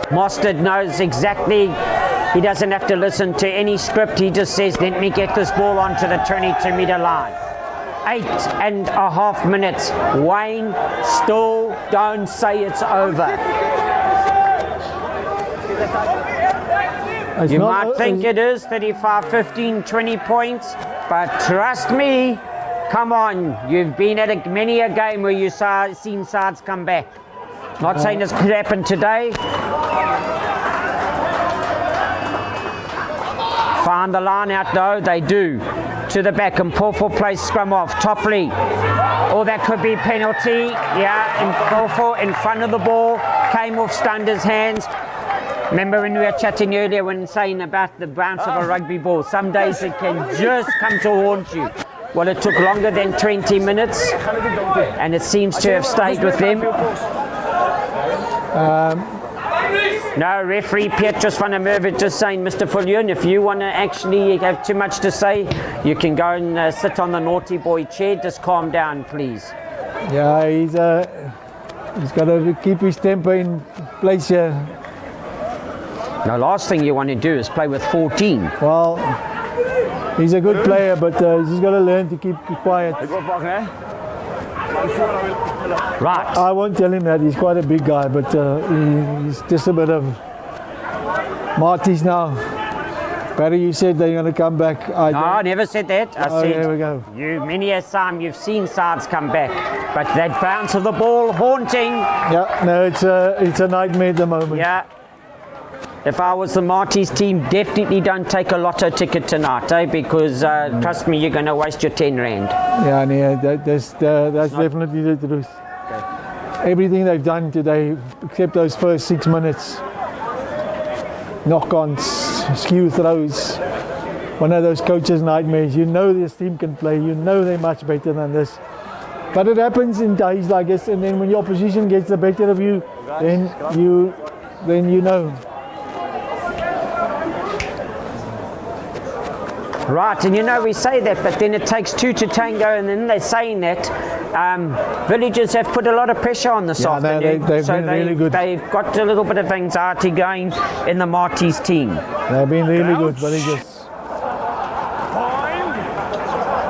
Mostert knows exactly. He doesn't have to listen to any script. He just says, let me get this ball onto the 22-meter line. 8.5 minutes. Wayne, still don't say it's over. It's You not- might think it is 35, 15, 20 points, but trust me, come on, you've been at many a game where you've seen sides come back. Not saying this could happen today. Find the line out though, they do. To the back and pull for place, scrum off, Topley. Oh, that could be penalty. Yeah, and Crawford in front of the ball, came off, stunned his hands. Remember when we were chatting earlier when saying about the bounce of a rugby ball, some days it can just come to haunt you. Well, it took longer than 20 minutes and it seems to have stayed with them. No, referee Petrus van der Merwe just saying, Mr. Fullion, if you want to actually have too much to say, you can go and sit on the naughty boy chair. Just calm down, please. Yeah, he's got to keep his temper in place here. The last thing you want to do is play with 14. Well, he's a good player, but he's just got to learn to keep quiet. Right. I won't tell him that. He's quite a big guy, but he's just a bit of Marty's now. Barry, you said they're going to come back. No, I never said that. I said there we go. many a time you've seen sides come back, but that bounce of the ball haunting. Yeah, no, it's a nightmare at the moment. Yeah. If I was the Marty's team, definitely don't take a lotto ticket tonight, because trust me, you're going to waste your 10 rand. Yeah, that's definitely the truth. Okay. Everything they've done today, except those first 6 minutes, knock-ons, skew throws, one of those coaches' nightmares. You know this team can play, you know they're much better than this. But it happens in days like this, and then when your opposition gets the better of you, then you know. Right, and we say that, but then it takes two to tango, and then they're saying that Villagers have put a lot of pressure on this afternoon. They've been really good. They've got a little bit of anxiety going in the Marty's team. They've been really good, Villagers.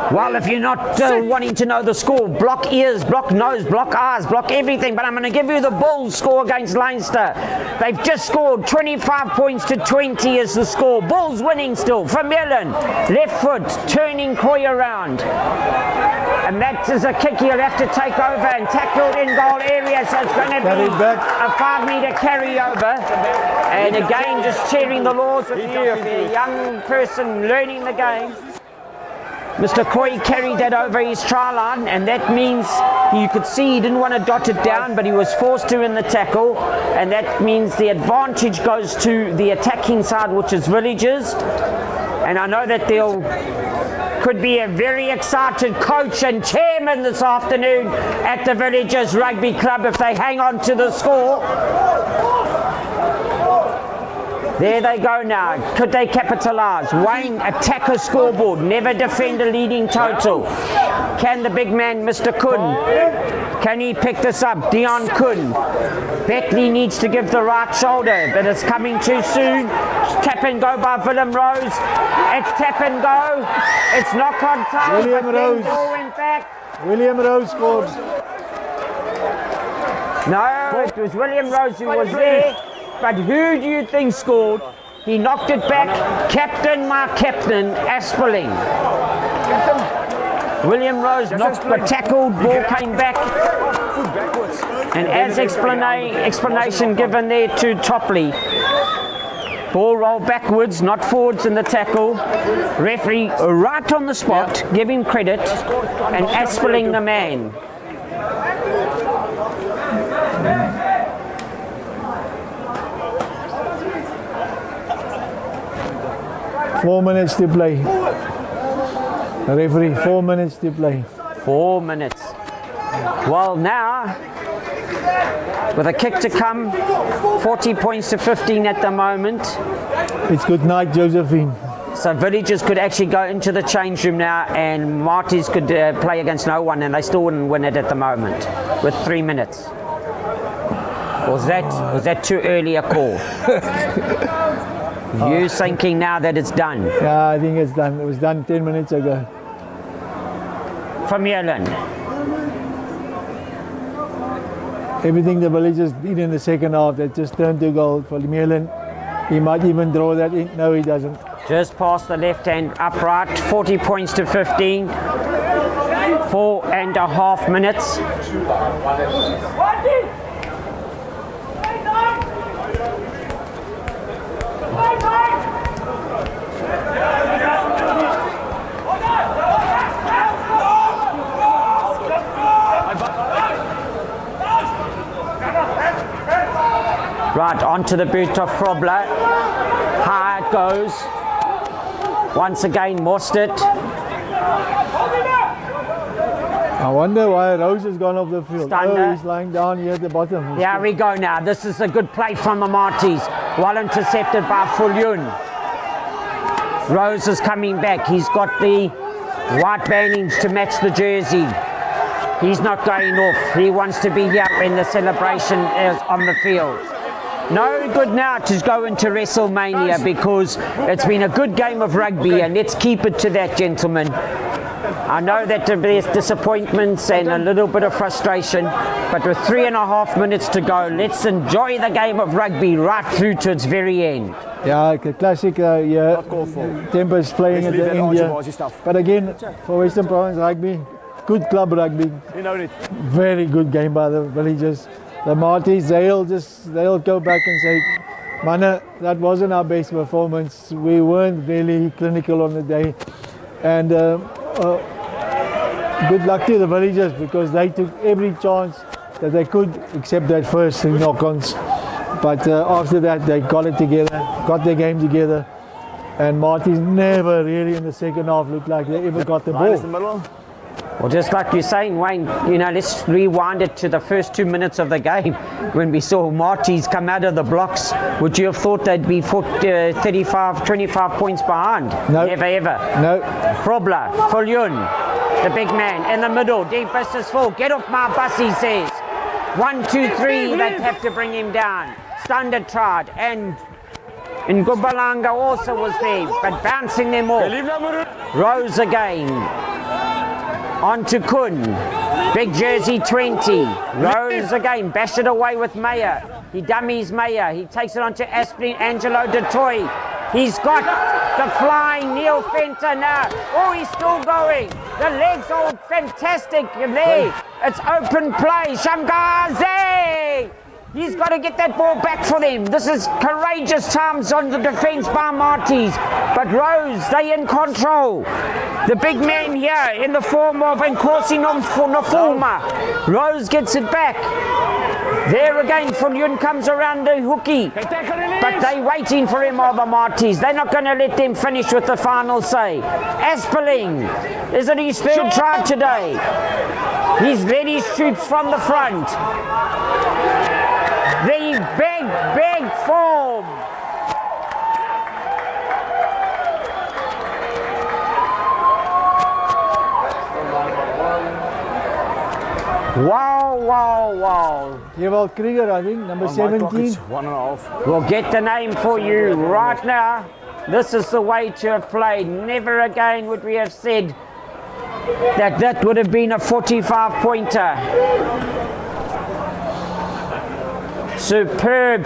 Well, if you're not wanting to know the score, block ears, block nose, block eyes, block everything. But I'm going to give you the Bulls score against Leinster. They've just scored 25 points to 20 is the score. Bulls winning still. Vermeulen, left foot, turning Coy around. And that is a kick he'll have to take over and tackle in goal area. So it's going to be a 5-metre carryover. And again, just sharing the laws with you. If you're a young person learning the game, Mr. Coy carried that over his try line, and that means you could see he didn't want to dot it down, but he was forced to in the tackle, and that means the advantage goes to the attacking side, which is Villagers. And I know that could be a very excited coach and chairman this afternoon at the Villagers Rugby Club if they hang on to the score. There they go now. Could they capitalise? Wayne attack a scoreboard, never defend a leading total. Can the big man, Mr. Kun, can he pick this up? Dion Kun. Beckley needs to give the right shoulder, but it's coming too soon. Tap and go by Willem Rose. It's tap and go. It's knock on time. William Rose. Went back. William Rose scored. No, it was William Rose who was there. But who do you think scored? He knocked it back. Captain, my captain, Asperling. William Rose knocked the tackled, ball came back. And as explanation given there to Topley, ball rolled backwards, not forwards in the tackle. Referee right on the spot, give him credit, and Asperling the man. Four minutes to play. Referee, 4 minutes to play. 4 minutes. Well, now, with a kick to come, 40 points to 15 at the moment. It's good night, Josephine. So Villagers could actually go into the change room now, and Marty's could play against no one, and they still wouldn't win it at the moment with 3 minutes. Was that too early a call? You thinking now that it's done? Yeah, I think it's done. It was done 10 minutes ago. Vermeulen. Everything the Villagers did in the second half, that just turned to goal for Vermeulen. He might even draw that in. No, he doesn't. Just past the left hand upright, 40 points to 15. 4.5 minutes. Right, onto the boot of Krobler. High it goes. Once again, Mostert. I wonder why Rose has gone off the field. Stander. Oh, he's lying down here at the bottom. He's Here we go now. This is a good play from the Marties. Well intercepted by Fulyun. Rose is coming back. He's got the white bandage to match the jersey. He's not going off. He wants to be here when the celebration is on the field. No good now to go into WrestleMania because it's been a good game of rugby and let's keep it to that, gentlemen. I know that there's disappointments and a little bit of frustration, but with 3.5 minutes to go, let's enjoy the game of rugby right through to its very end. Yeah, a classic Tempest playing at the end here. But again, for Western Province Rugby, good club rugby. You know it. Very good game by the Villagers. The Marties, they'll go back and say, Manna, that wasn't our best performance. We weren't really clinical on the day. And good luck to the Villagers because they took every chance that they could except that first three knock-ons. But after that, they got it together, got their game together. And Marties never really in the second half looked like they ever got the ball. Well, just like you're saying, Wayne, you know, let's rewind it to the first 2 minutes of the game when we saw Marties come out of the blocks. Would you have thought they'd be 25 points behind? No. Never ever. No. Krobler, Fulyun, the big man in the middle, deep is full. Get off my bus, he says. 1, 2, 3, they'd have to bring him down. Standard tried, and Ngubalanga also was there, but bouncing them off. Rose again. On to Kun, big jersey 20, Rose again, bash it away with Meyer, he dummies Meyer, he takes it on to Aspling, Angelo DeToy, he's got the flying Neil Fenter now, oh he's still going, the legs are fantastic there, it's open play, Shamgazi! He's got to get that ball back for them. This is courageous times on the defence by Marties. But Rose, they in control. The big man here in the form of Nkosi Nofuma. Rose gets it back. There again, Fulyun comes around the hooky. But they waiting for him, all the Marties. They're not going to let them finish with the final say. Asperling, is it his third try today? He's led his troops from the front. The big form. Wow. Jewel Krieger, I think, number 17. 1.5. We'll get the name for you right now. This is the way to have played. Never again would we have said that would have been a 45-pointer. Superb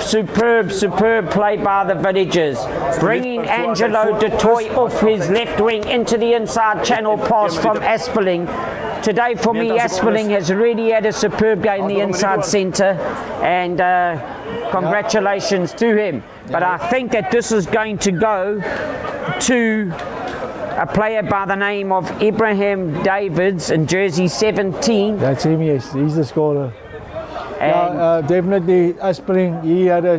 play by the Villagers. Bringing Angelo DeToy off his left wing into the inside channel pass from Asperling. Today for me, Asperling has really had a superb game in the inside centre, and congratulations to him. But I think that this is going to go to a player by the name of Ibrahim Davids in jersey 17. That's him, yes, he's the scorer. And definitely Asperling, he had a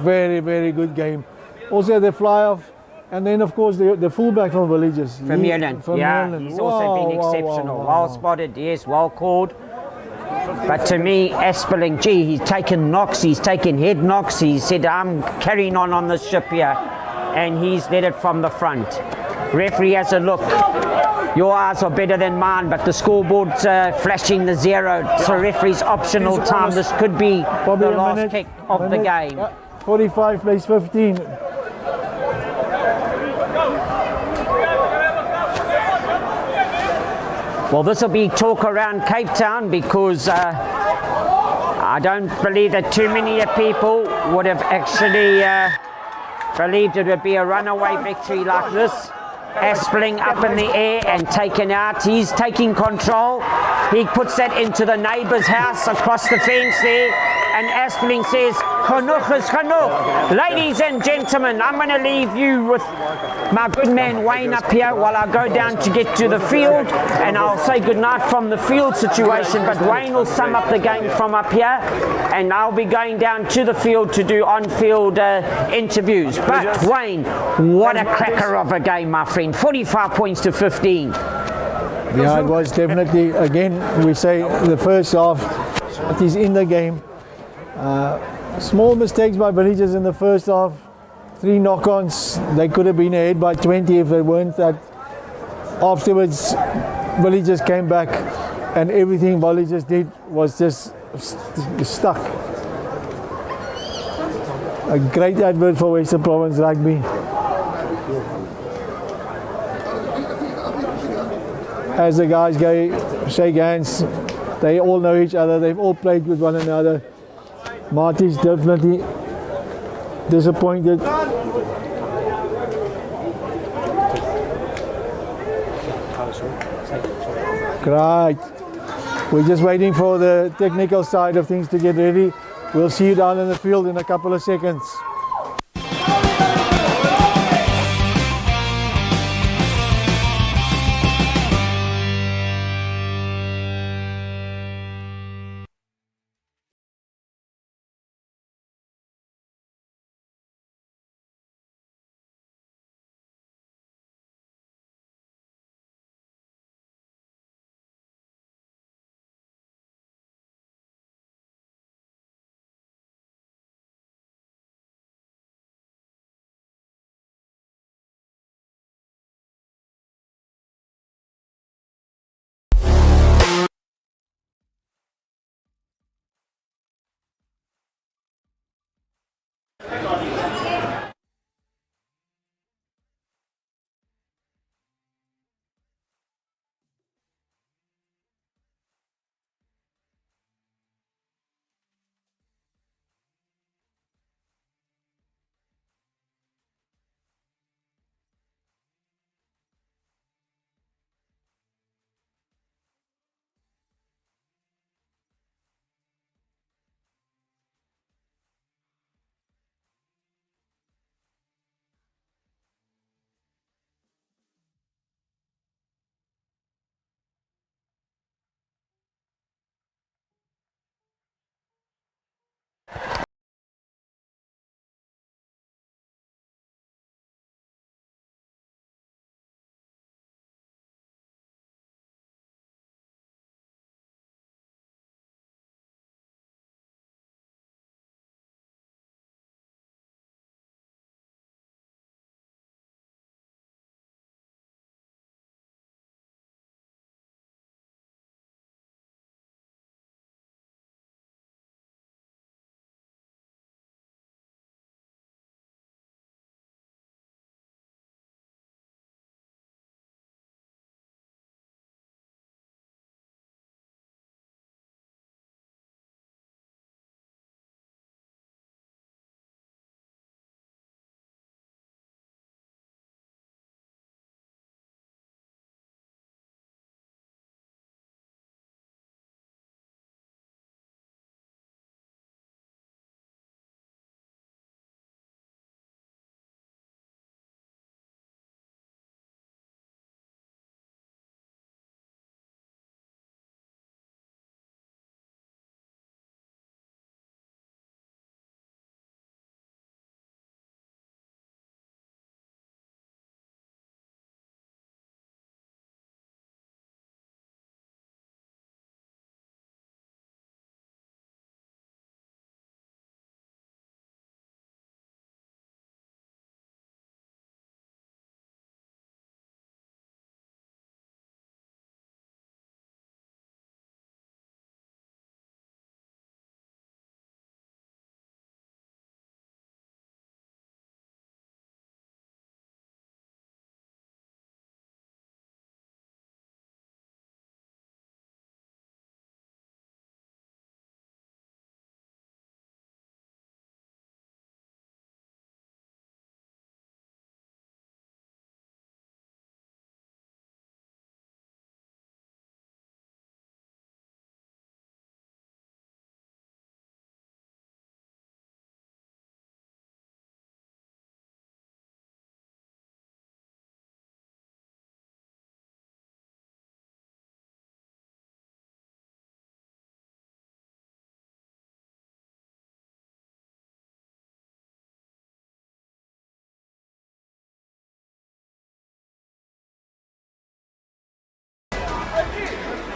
very good game. Also the fly-off, and then of course the fullback from Villagers. Vermeulen, he's also been exceptional. Well spotted, yes, well called. But to me, Asperling, gee, he's taken knocks, he's taken head knocks. He said, I'm carrying on this ship here, and he's led it from the front. Referee has a look. Your eyes are better than mine, but the scoreboard's flashing the 0. So referee's optional time. This could be Probably the last kick of the game. 45 plays 15. Well, this will be talk around Cape Town because I don't believe that too many people would have actually Believed it would be a runaway victory like this. Aspling up in the air and taken out. He's taking control. He puts that into the neighbour's house across the fence there. And Aspling says, "Genoeg is genoeg." Ladies and gentlemen, I'm going to leave you with my good man Wayne up here while I go down to get to the field. And I'll say goodnight from the field situation. But Wayne will sum up the game from up here. And I'll be going down to the field to do on-field interviews. But Wayne, what a cracker of a game, my friend. 45 points to 15. Yeah, it was definitely, again, we say the first half, it is in the game. Small mistakes by Villagers in the first half. 3 knock-ons. They could have been ahead by 20 if they weren't that. Afterwards, Villagers came back and everything Villagers did was just stuck. A great advert for Western Province Rugby. As the guys go shake hands, they all know each other, they've all played with one another. Marty's definitely disappointed. Great. We're just waiting for the technical side of things to get ready. We'll see you down in the field in a couple of seconds.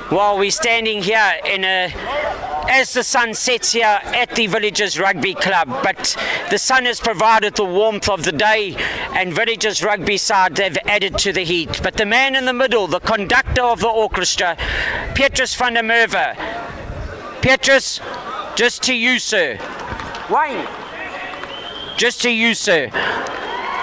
Well, we're standing here as the sun sets here at the Villagers Rugby Club, but the sun has provided the warmth of the day, and Villagers Rugby side have added to the heat. But the man in the middle, the conductor of the orchestra, Petrus van der Merwe. Petrus, just to you, sir. Wayne, just to you, sir.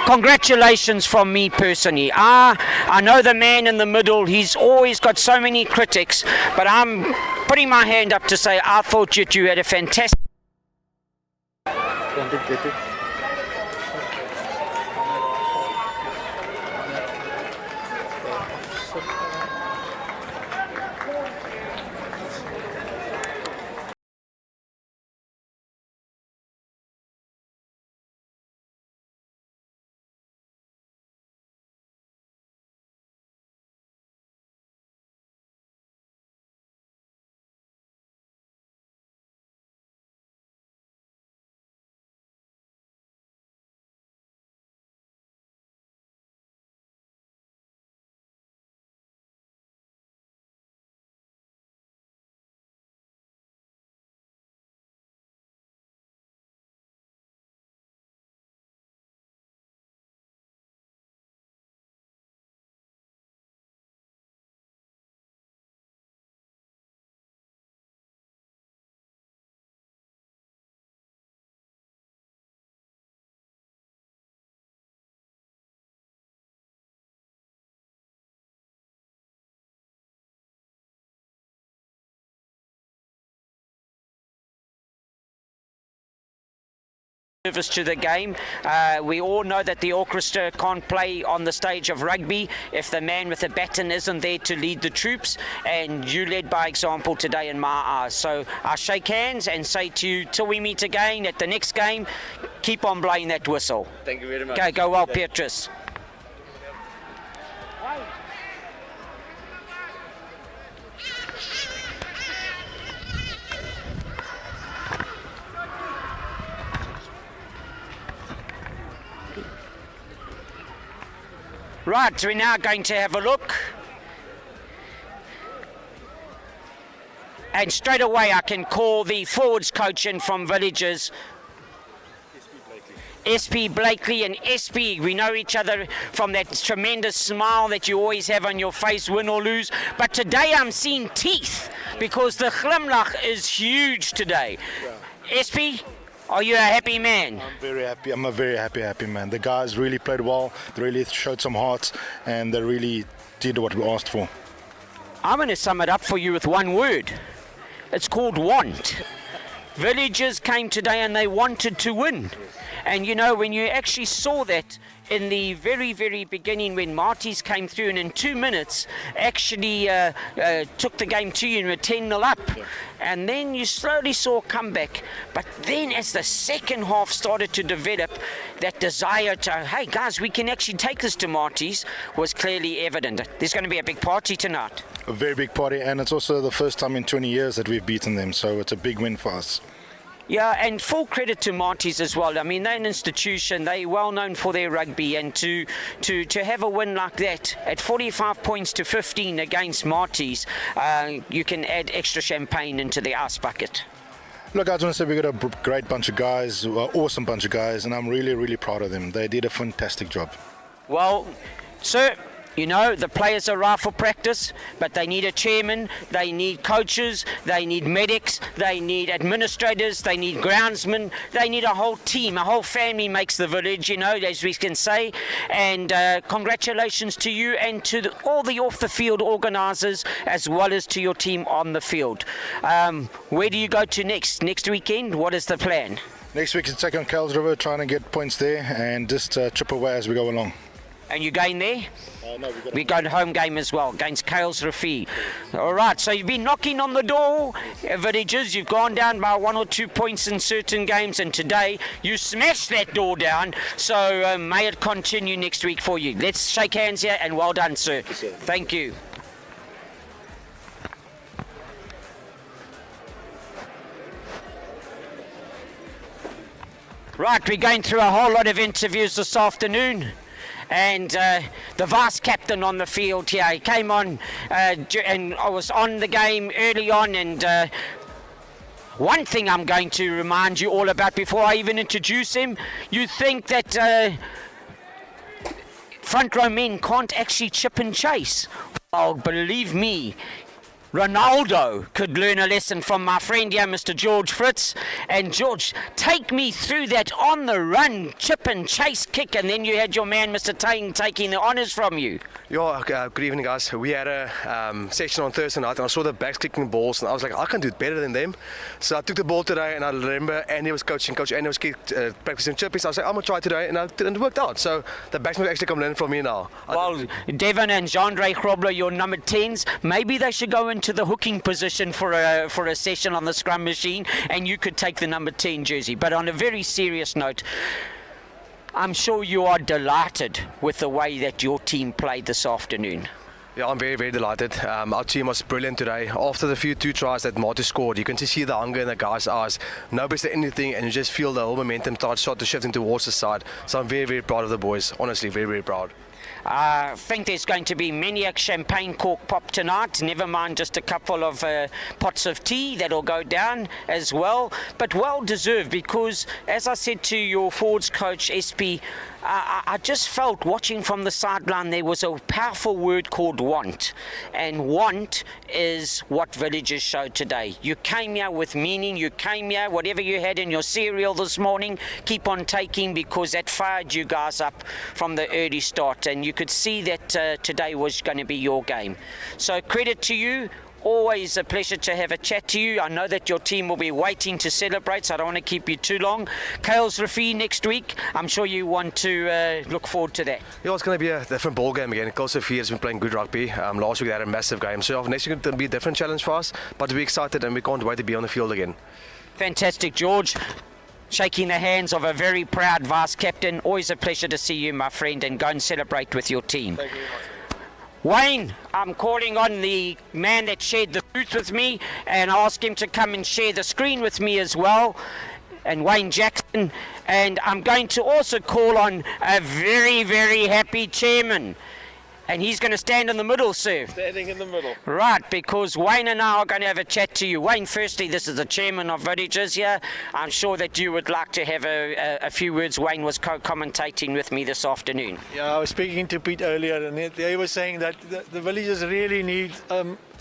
Congratulations from me personally. I know the man in the middle, he's always got so many critics, but I'm putting my hand up to say I thought that you had a fantastic... Service to the game. We all know that the orchestra can't play on the stage of rugby if the man with the baton isn't there to lead the troops, and you led by example today in my eyes. So I shake hands and say to you, till we meet again at the next game, keep on blowing that whistle. Thank you very much. Go well, Petrus. Right, we're now going to have a look. And straight away I can call the forwards coach in from Villagers. SP Blakely and SP, we know each other from that tremendous smile that you always have on your face, win or lose. But today I'm seeing teeth because the glimlach is huge today. Yeah. SP, are you a happy man? I'm very happy. I'm a very happy man. The guys really played well. They really showed some heart, and they really did what we asked for. I'm going to sum it up for you with one word. It's called want. Villagers came today and they wanted to win. And you know, when you actually saw that in the very, very beginning when Marty's came through and in 2 minutes actually took the game to you and were 10-0 up. Yeah. And then you slowly saw a comeback. But then as the second half started to develop, that desire to, hey guys, we can actually take this to Marty's was clearly evident. There's going to be a big party tonight. A very big party, and it's also the first time in 20 years that we've beaten them, so it's a big win for us. Yeah, and full credit to Marty's as well. I mean, they're an institution. They're well known for their rugby, and to have a win like that at 45 points to 15 against Marty's, you can add extra champagne into the ice bucket. Look, I just want to say we've got a great bunch of guys, awesome bunch of guys, and I'm really, really proud of them. They did a fantastic job. Well, sir, you know, the players are right for practice, but they need a chairman, they need coaches, they need medics, they need administrators, they need groundsmen, they need a whole team, a whole family makes the village, you know, as we can say. And congratulations to you and to all the off-the-field organisers, as well as to your team on the field. Where do you go to next? Next weekend, what is the plan? Next week is take on Kells River, trying to get points there and just chip away as we go along. And you're going there? No, we got a home game as well against Kales Rafi. All right, so you've been knocking on the door, Villagers. You've gone down by 1 or 2 points in certain games, and today you smashed that door down. So may it continue next week for you. Let's shake hands here, and well done, sir. Yes, sir. Thank you. Right, we're going through a whole lot of interviews this afternoon. and the vice captain on the field here. He came on, and I was on the game early on, and one thing I'm going to remind you all about before I even introduce him. You think that front row men can't actually chip and chase. Well, believe me, Ronaldo could learn a lesson from my friend here, Mr. George Fritz. And George, take me through that on the run chip and chase kick, and then you had your man, Mr. Tang, taking the honours from you. Yeah, good evening, guys. We had a session on Thursday night, and I saw the backs kicking balls, and I was like, I can do it better than them. So I took the ball today, and I remember Andy was coaching, Coach Andy was practicing chippies. I was like, I'm going to try today, and it worked out. So the backs must actually come learn from me now. Well, Devon and Jandre Grobler, your number 10s, maybe they should go into the hooking position for a session on the scrum machine, and you could take the number 10 jersey. But on a very serious note, I'm sure you are delighted with the way that your team played this afternoon. Yeah, I'm very, very delighted. Our team was brilliant today. After the few 2 tries that Marty scored, you can see the hunger in the guys' eyes. Nobody said anything, and you just feel the whole momentum start to shifting towards the side. So I'm very, very proud of the boys. Honestly, very, very proud. I think there's going to be many a champagne cork pop tonight, never mind just a couple of pots of tea that'll go down as well, but well deserved, because as I said to your forwards coach SP, I just felt watching from the sideline there was a powerful word called want, and want is what Villagers showed today. You came here with meaning, you came here, whatever you had in your cereal this morning, keep on taking, because that fired you guys up from the early start, and you could see that today was going to be your game. So credit to you. Always a pleasure to have a chat to you. I know that your team will be waiting to celebrate, so I don't want to keep you too long. Kales Rafi next week, I'm sure you want to look forward to that. Yeah, it's going to be a different ball game again. Kales Rafi has been playing good rugby. Last week they had a massive game, so next week it'll be a different challenge for us, but we're excited and we can't wait to be on the field again. Fantastic, George. Shaking the hands of a very proud vice captain. Always a pleasure to see you, my friend, and go and celebrate with your team. Thank you very much. Wayne, I'm calling on the man that shared the booth with me, and I ask him to come and share the screen with me as well, and Wayne Jackson, and I'm going to also call on a very, very happy chairman, and he's going to stand in the middle, sir. Standing in the middle. Right, because Wayne and I are going to have a chat to you. Wayne, firstly, this is the chairman of Villagers here. I'm sure that you would like to have a few words. Wayne was co-commentating with me this afternoon. Yeah, I was speaking to Pete earlier, and they were saying that the Villagers really need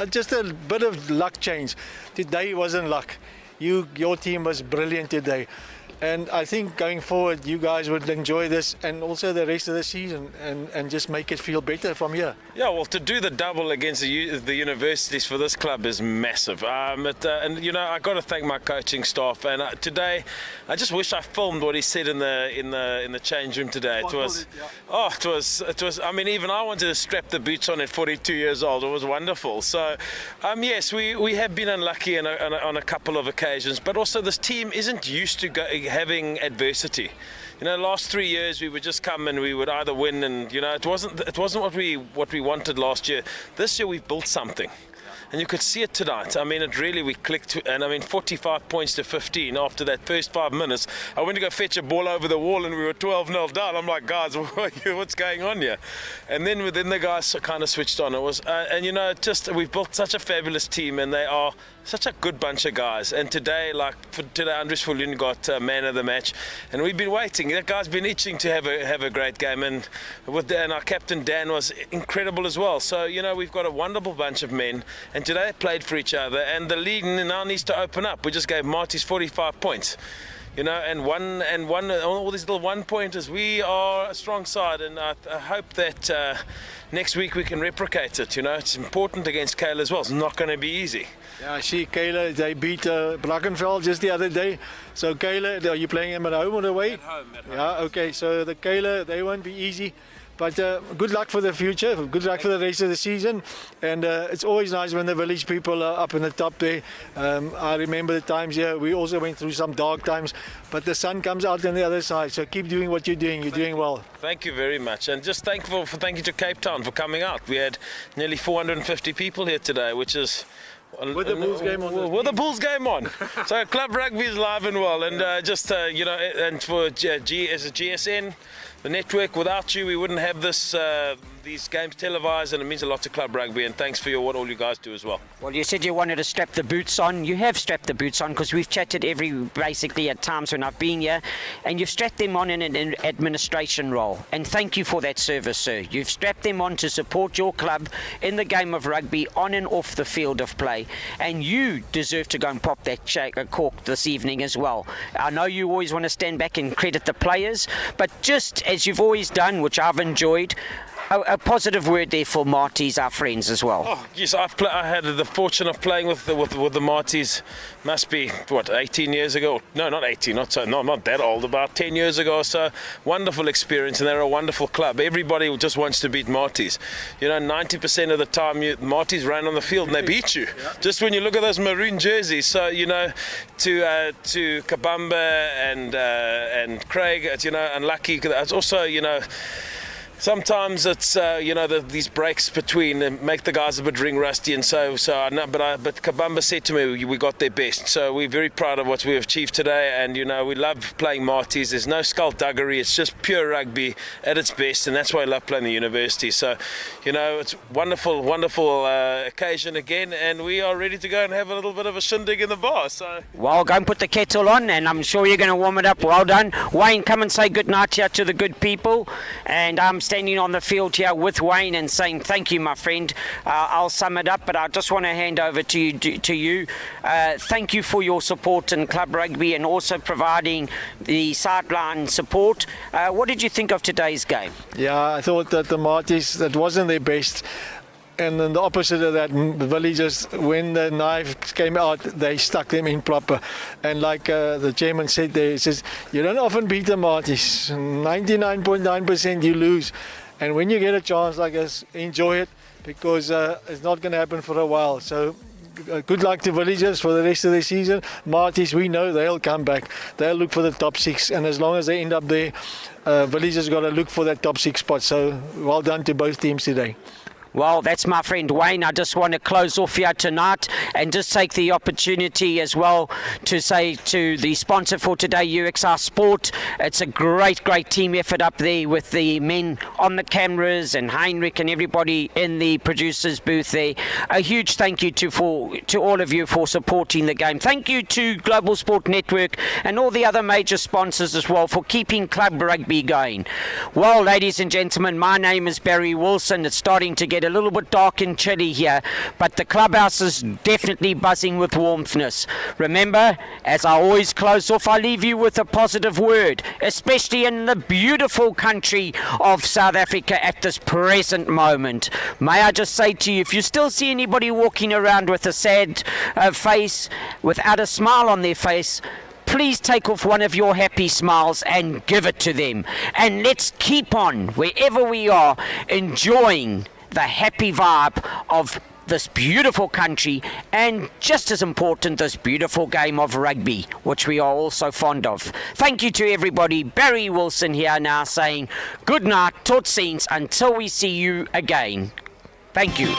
just a bit of luck change. Today wasn't luck. Your team was brilliant today. And I think going forward, you guys would enjoy this and also the rest of the season and just make it feel better from here. Yeah, well, to do the double against the universities for this club is massive. And you know, I got to thank my coaching staff. And today, I just wish I filmed what he said in the change room today. It was, it was. I mean, even I wanted to strap the boots on at 42 years old. It was wonderful. So, yes, we have been unlucky on a couple of occasions, but also this team isn't used to having adversity. You know, last 3 years we would just come and we would either win, and you know, it wasn't what we wanted last year. This year we've built something. And you could see it tonight. I mean, we clicked, and I mean, 45 points to 15 after that first 5 minutes. I went to go fetch a ball over the wall, and we were 12-0 down. I'm like, guys, what's going on here? And then within the guys kind of switched on. It was, and you know, we've built such a fabulous team, and they are such a good bunch of guys. And today, today, Andres Fulun got man of the match, and we've been waiting. That guy's been itching to have a great game, and our captain Dan was incredible as well. So you know, we've got a wonderful bunch of men, and today they played for each other, and the league now needs to open up. We just gave Marty's 45 points. You know, and one, all these little one-pointers. We are a strong side, and I hope that next week we can replicate it. You know, it's important against Kayla as well. It's not going to be easy. Yeah, I see Kayla, they beat Brackenfell just the other day. So Kayla, are you playing them at home or away? At home. Yeah, okay, so the Kayla, they won't be easy. But good luck for the future, good luck for the rest of the season. And it's always nice when the village people are up in the top there. I remember the times here, we also went through some dark times, but the sun comes out on the other side. So keep doing what you're doing, you're doing well. Thank you very much. And just thank you to Cape Town for coming out. We had nearly 450 people here today, which is... With the Bulls game on. With the Bulls game on. So club rugby is live and well, and you know, and for GSN, the network. Without you, we wouldn't have this these games televised, and it means a lot to club rugby. And thanks for what all you guys do as well. Well, you said you wanted to strap the boots on. You have strapped the boots on, because we've chatted basically at times when I've been here, and you've strapped them on in an administration role. And thank you for that service, sir. You've strapped them on to support your club in the game of rugby, on and off the field of play. And you deserve to go and pop that cork this evening as well. I know you always want to stand back and credit the players, but just as you've always done, which I've enjoyed, a positive word there for Marties, our friends as well. Oh, yes, I had the fortune of playing with the Marties. Must be 18 years ago? No, not 18. Not that old. About 10 years ago or so. Wonderful experience, and they're a wonderful club. Everybody just wants to beat Marties. 90% of the time, Marties ran on the field and they beat you. Yeah. Just when you look at those maroon jerseys. So to Kabamba and Craig, it's unlucky. It's also sometimes it's these breaks between make the guys a bit ring rusty, and so I know, but Kabamba said to me, we got their best. So we're very proud of what we've achieved today, and we love playing Marties. There's no skullduggery, it's just pure rugby at its best, and that's why I love playing the university. So it's wonderful occasion again, and we are ready to go and have a little bit of a shindig in the bar. So well, go and put the kettle on, and I'm sure you're going to warm it up. Well done, Wayne. Come and say good night here to the good people, and I'm standing on the field here with Wayne and saying thank you, my friend. I'll sum it up, but I just want to hand over to you. Thank you for your support in club rugby and also providing the sideline support. What did you think of today's game? Yeah, I thought that the Marties, that wasn't their best. And then the opposite of that, the Villagers, when the knife came out, they stuck them in proper. And like the chairman said there, he says, you don't often beat the Marties. 99.9% you lose. And when you get a chance like this, enjoy it, because it's not going to happen for a while. So good luck to Villagers for the rest of the season. Marties, we know they'll come back. They'll look for the top 6. And as long as they end up there, Villagers got to look for that top 6 spot. So well done to both teams today. Well, that's my friend Wayne. I just want to close off here tonight and just take the opportunity as well to say to the sponsor for today, UXR Sport, it's a great team effort up there with the men on the cameras and Heinrich and everybody in the producers booth there. A huge thank you to all of you for supporting the game. Thank you to Global Sport Network and all the other major sponsors as well for keeping club rugby going. Well, ladies and gentlemen, my name is Barry Wilson. It's starting to get a little bit dark and chilly here, but the clubhouse is definitely buzzing with warmthness. Remember, as I always close off, I leave you with a positive word, especially in the beautiful country of South Africa at this present moment. May I just say to you, if you still see anybody walking around with a sad face, without a smile on their face, please take off one of your happy smiles and give it to them. And let's keep on, wherever we are, enjoying the happy vibe of this beautiful country, and just as important, this beautiful game of rugby, which we are all so fond of. Thank you to everybody. Barry Wilson here now saying good night, tot ziens, until we see you again. Thank you.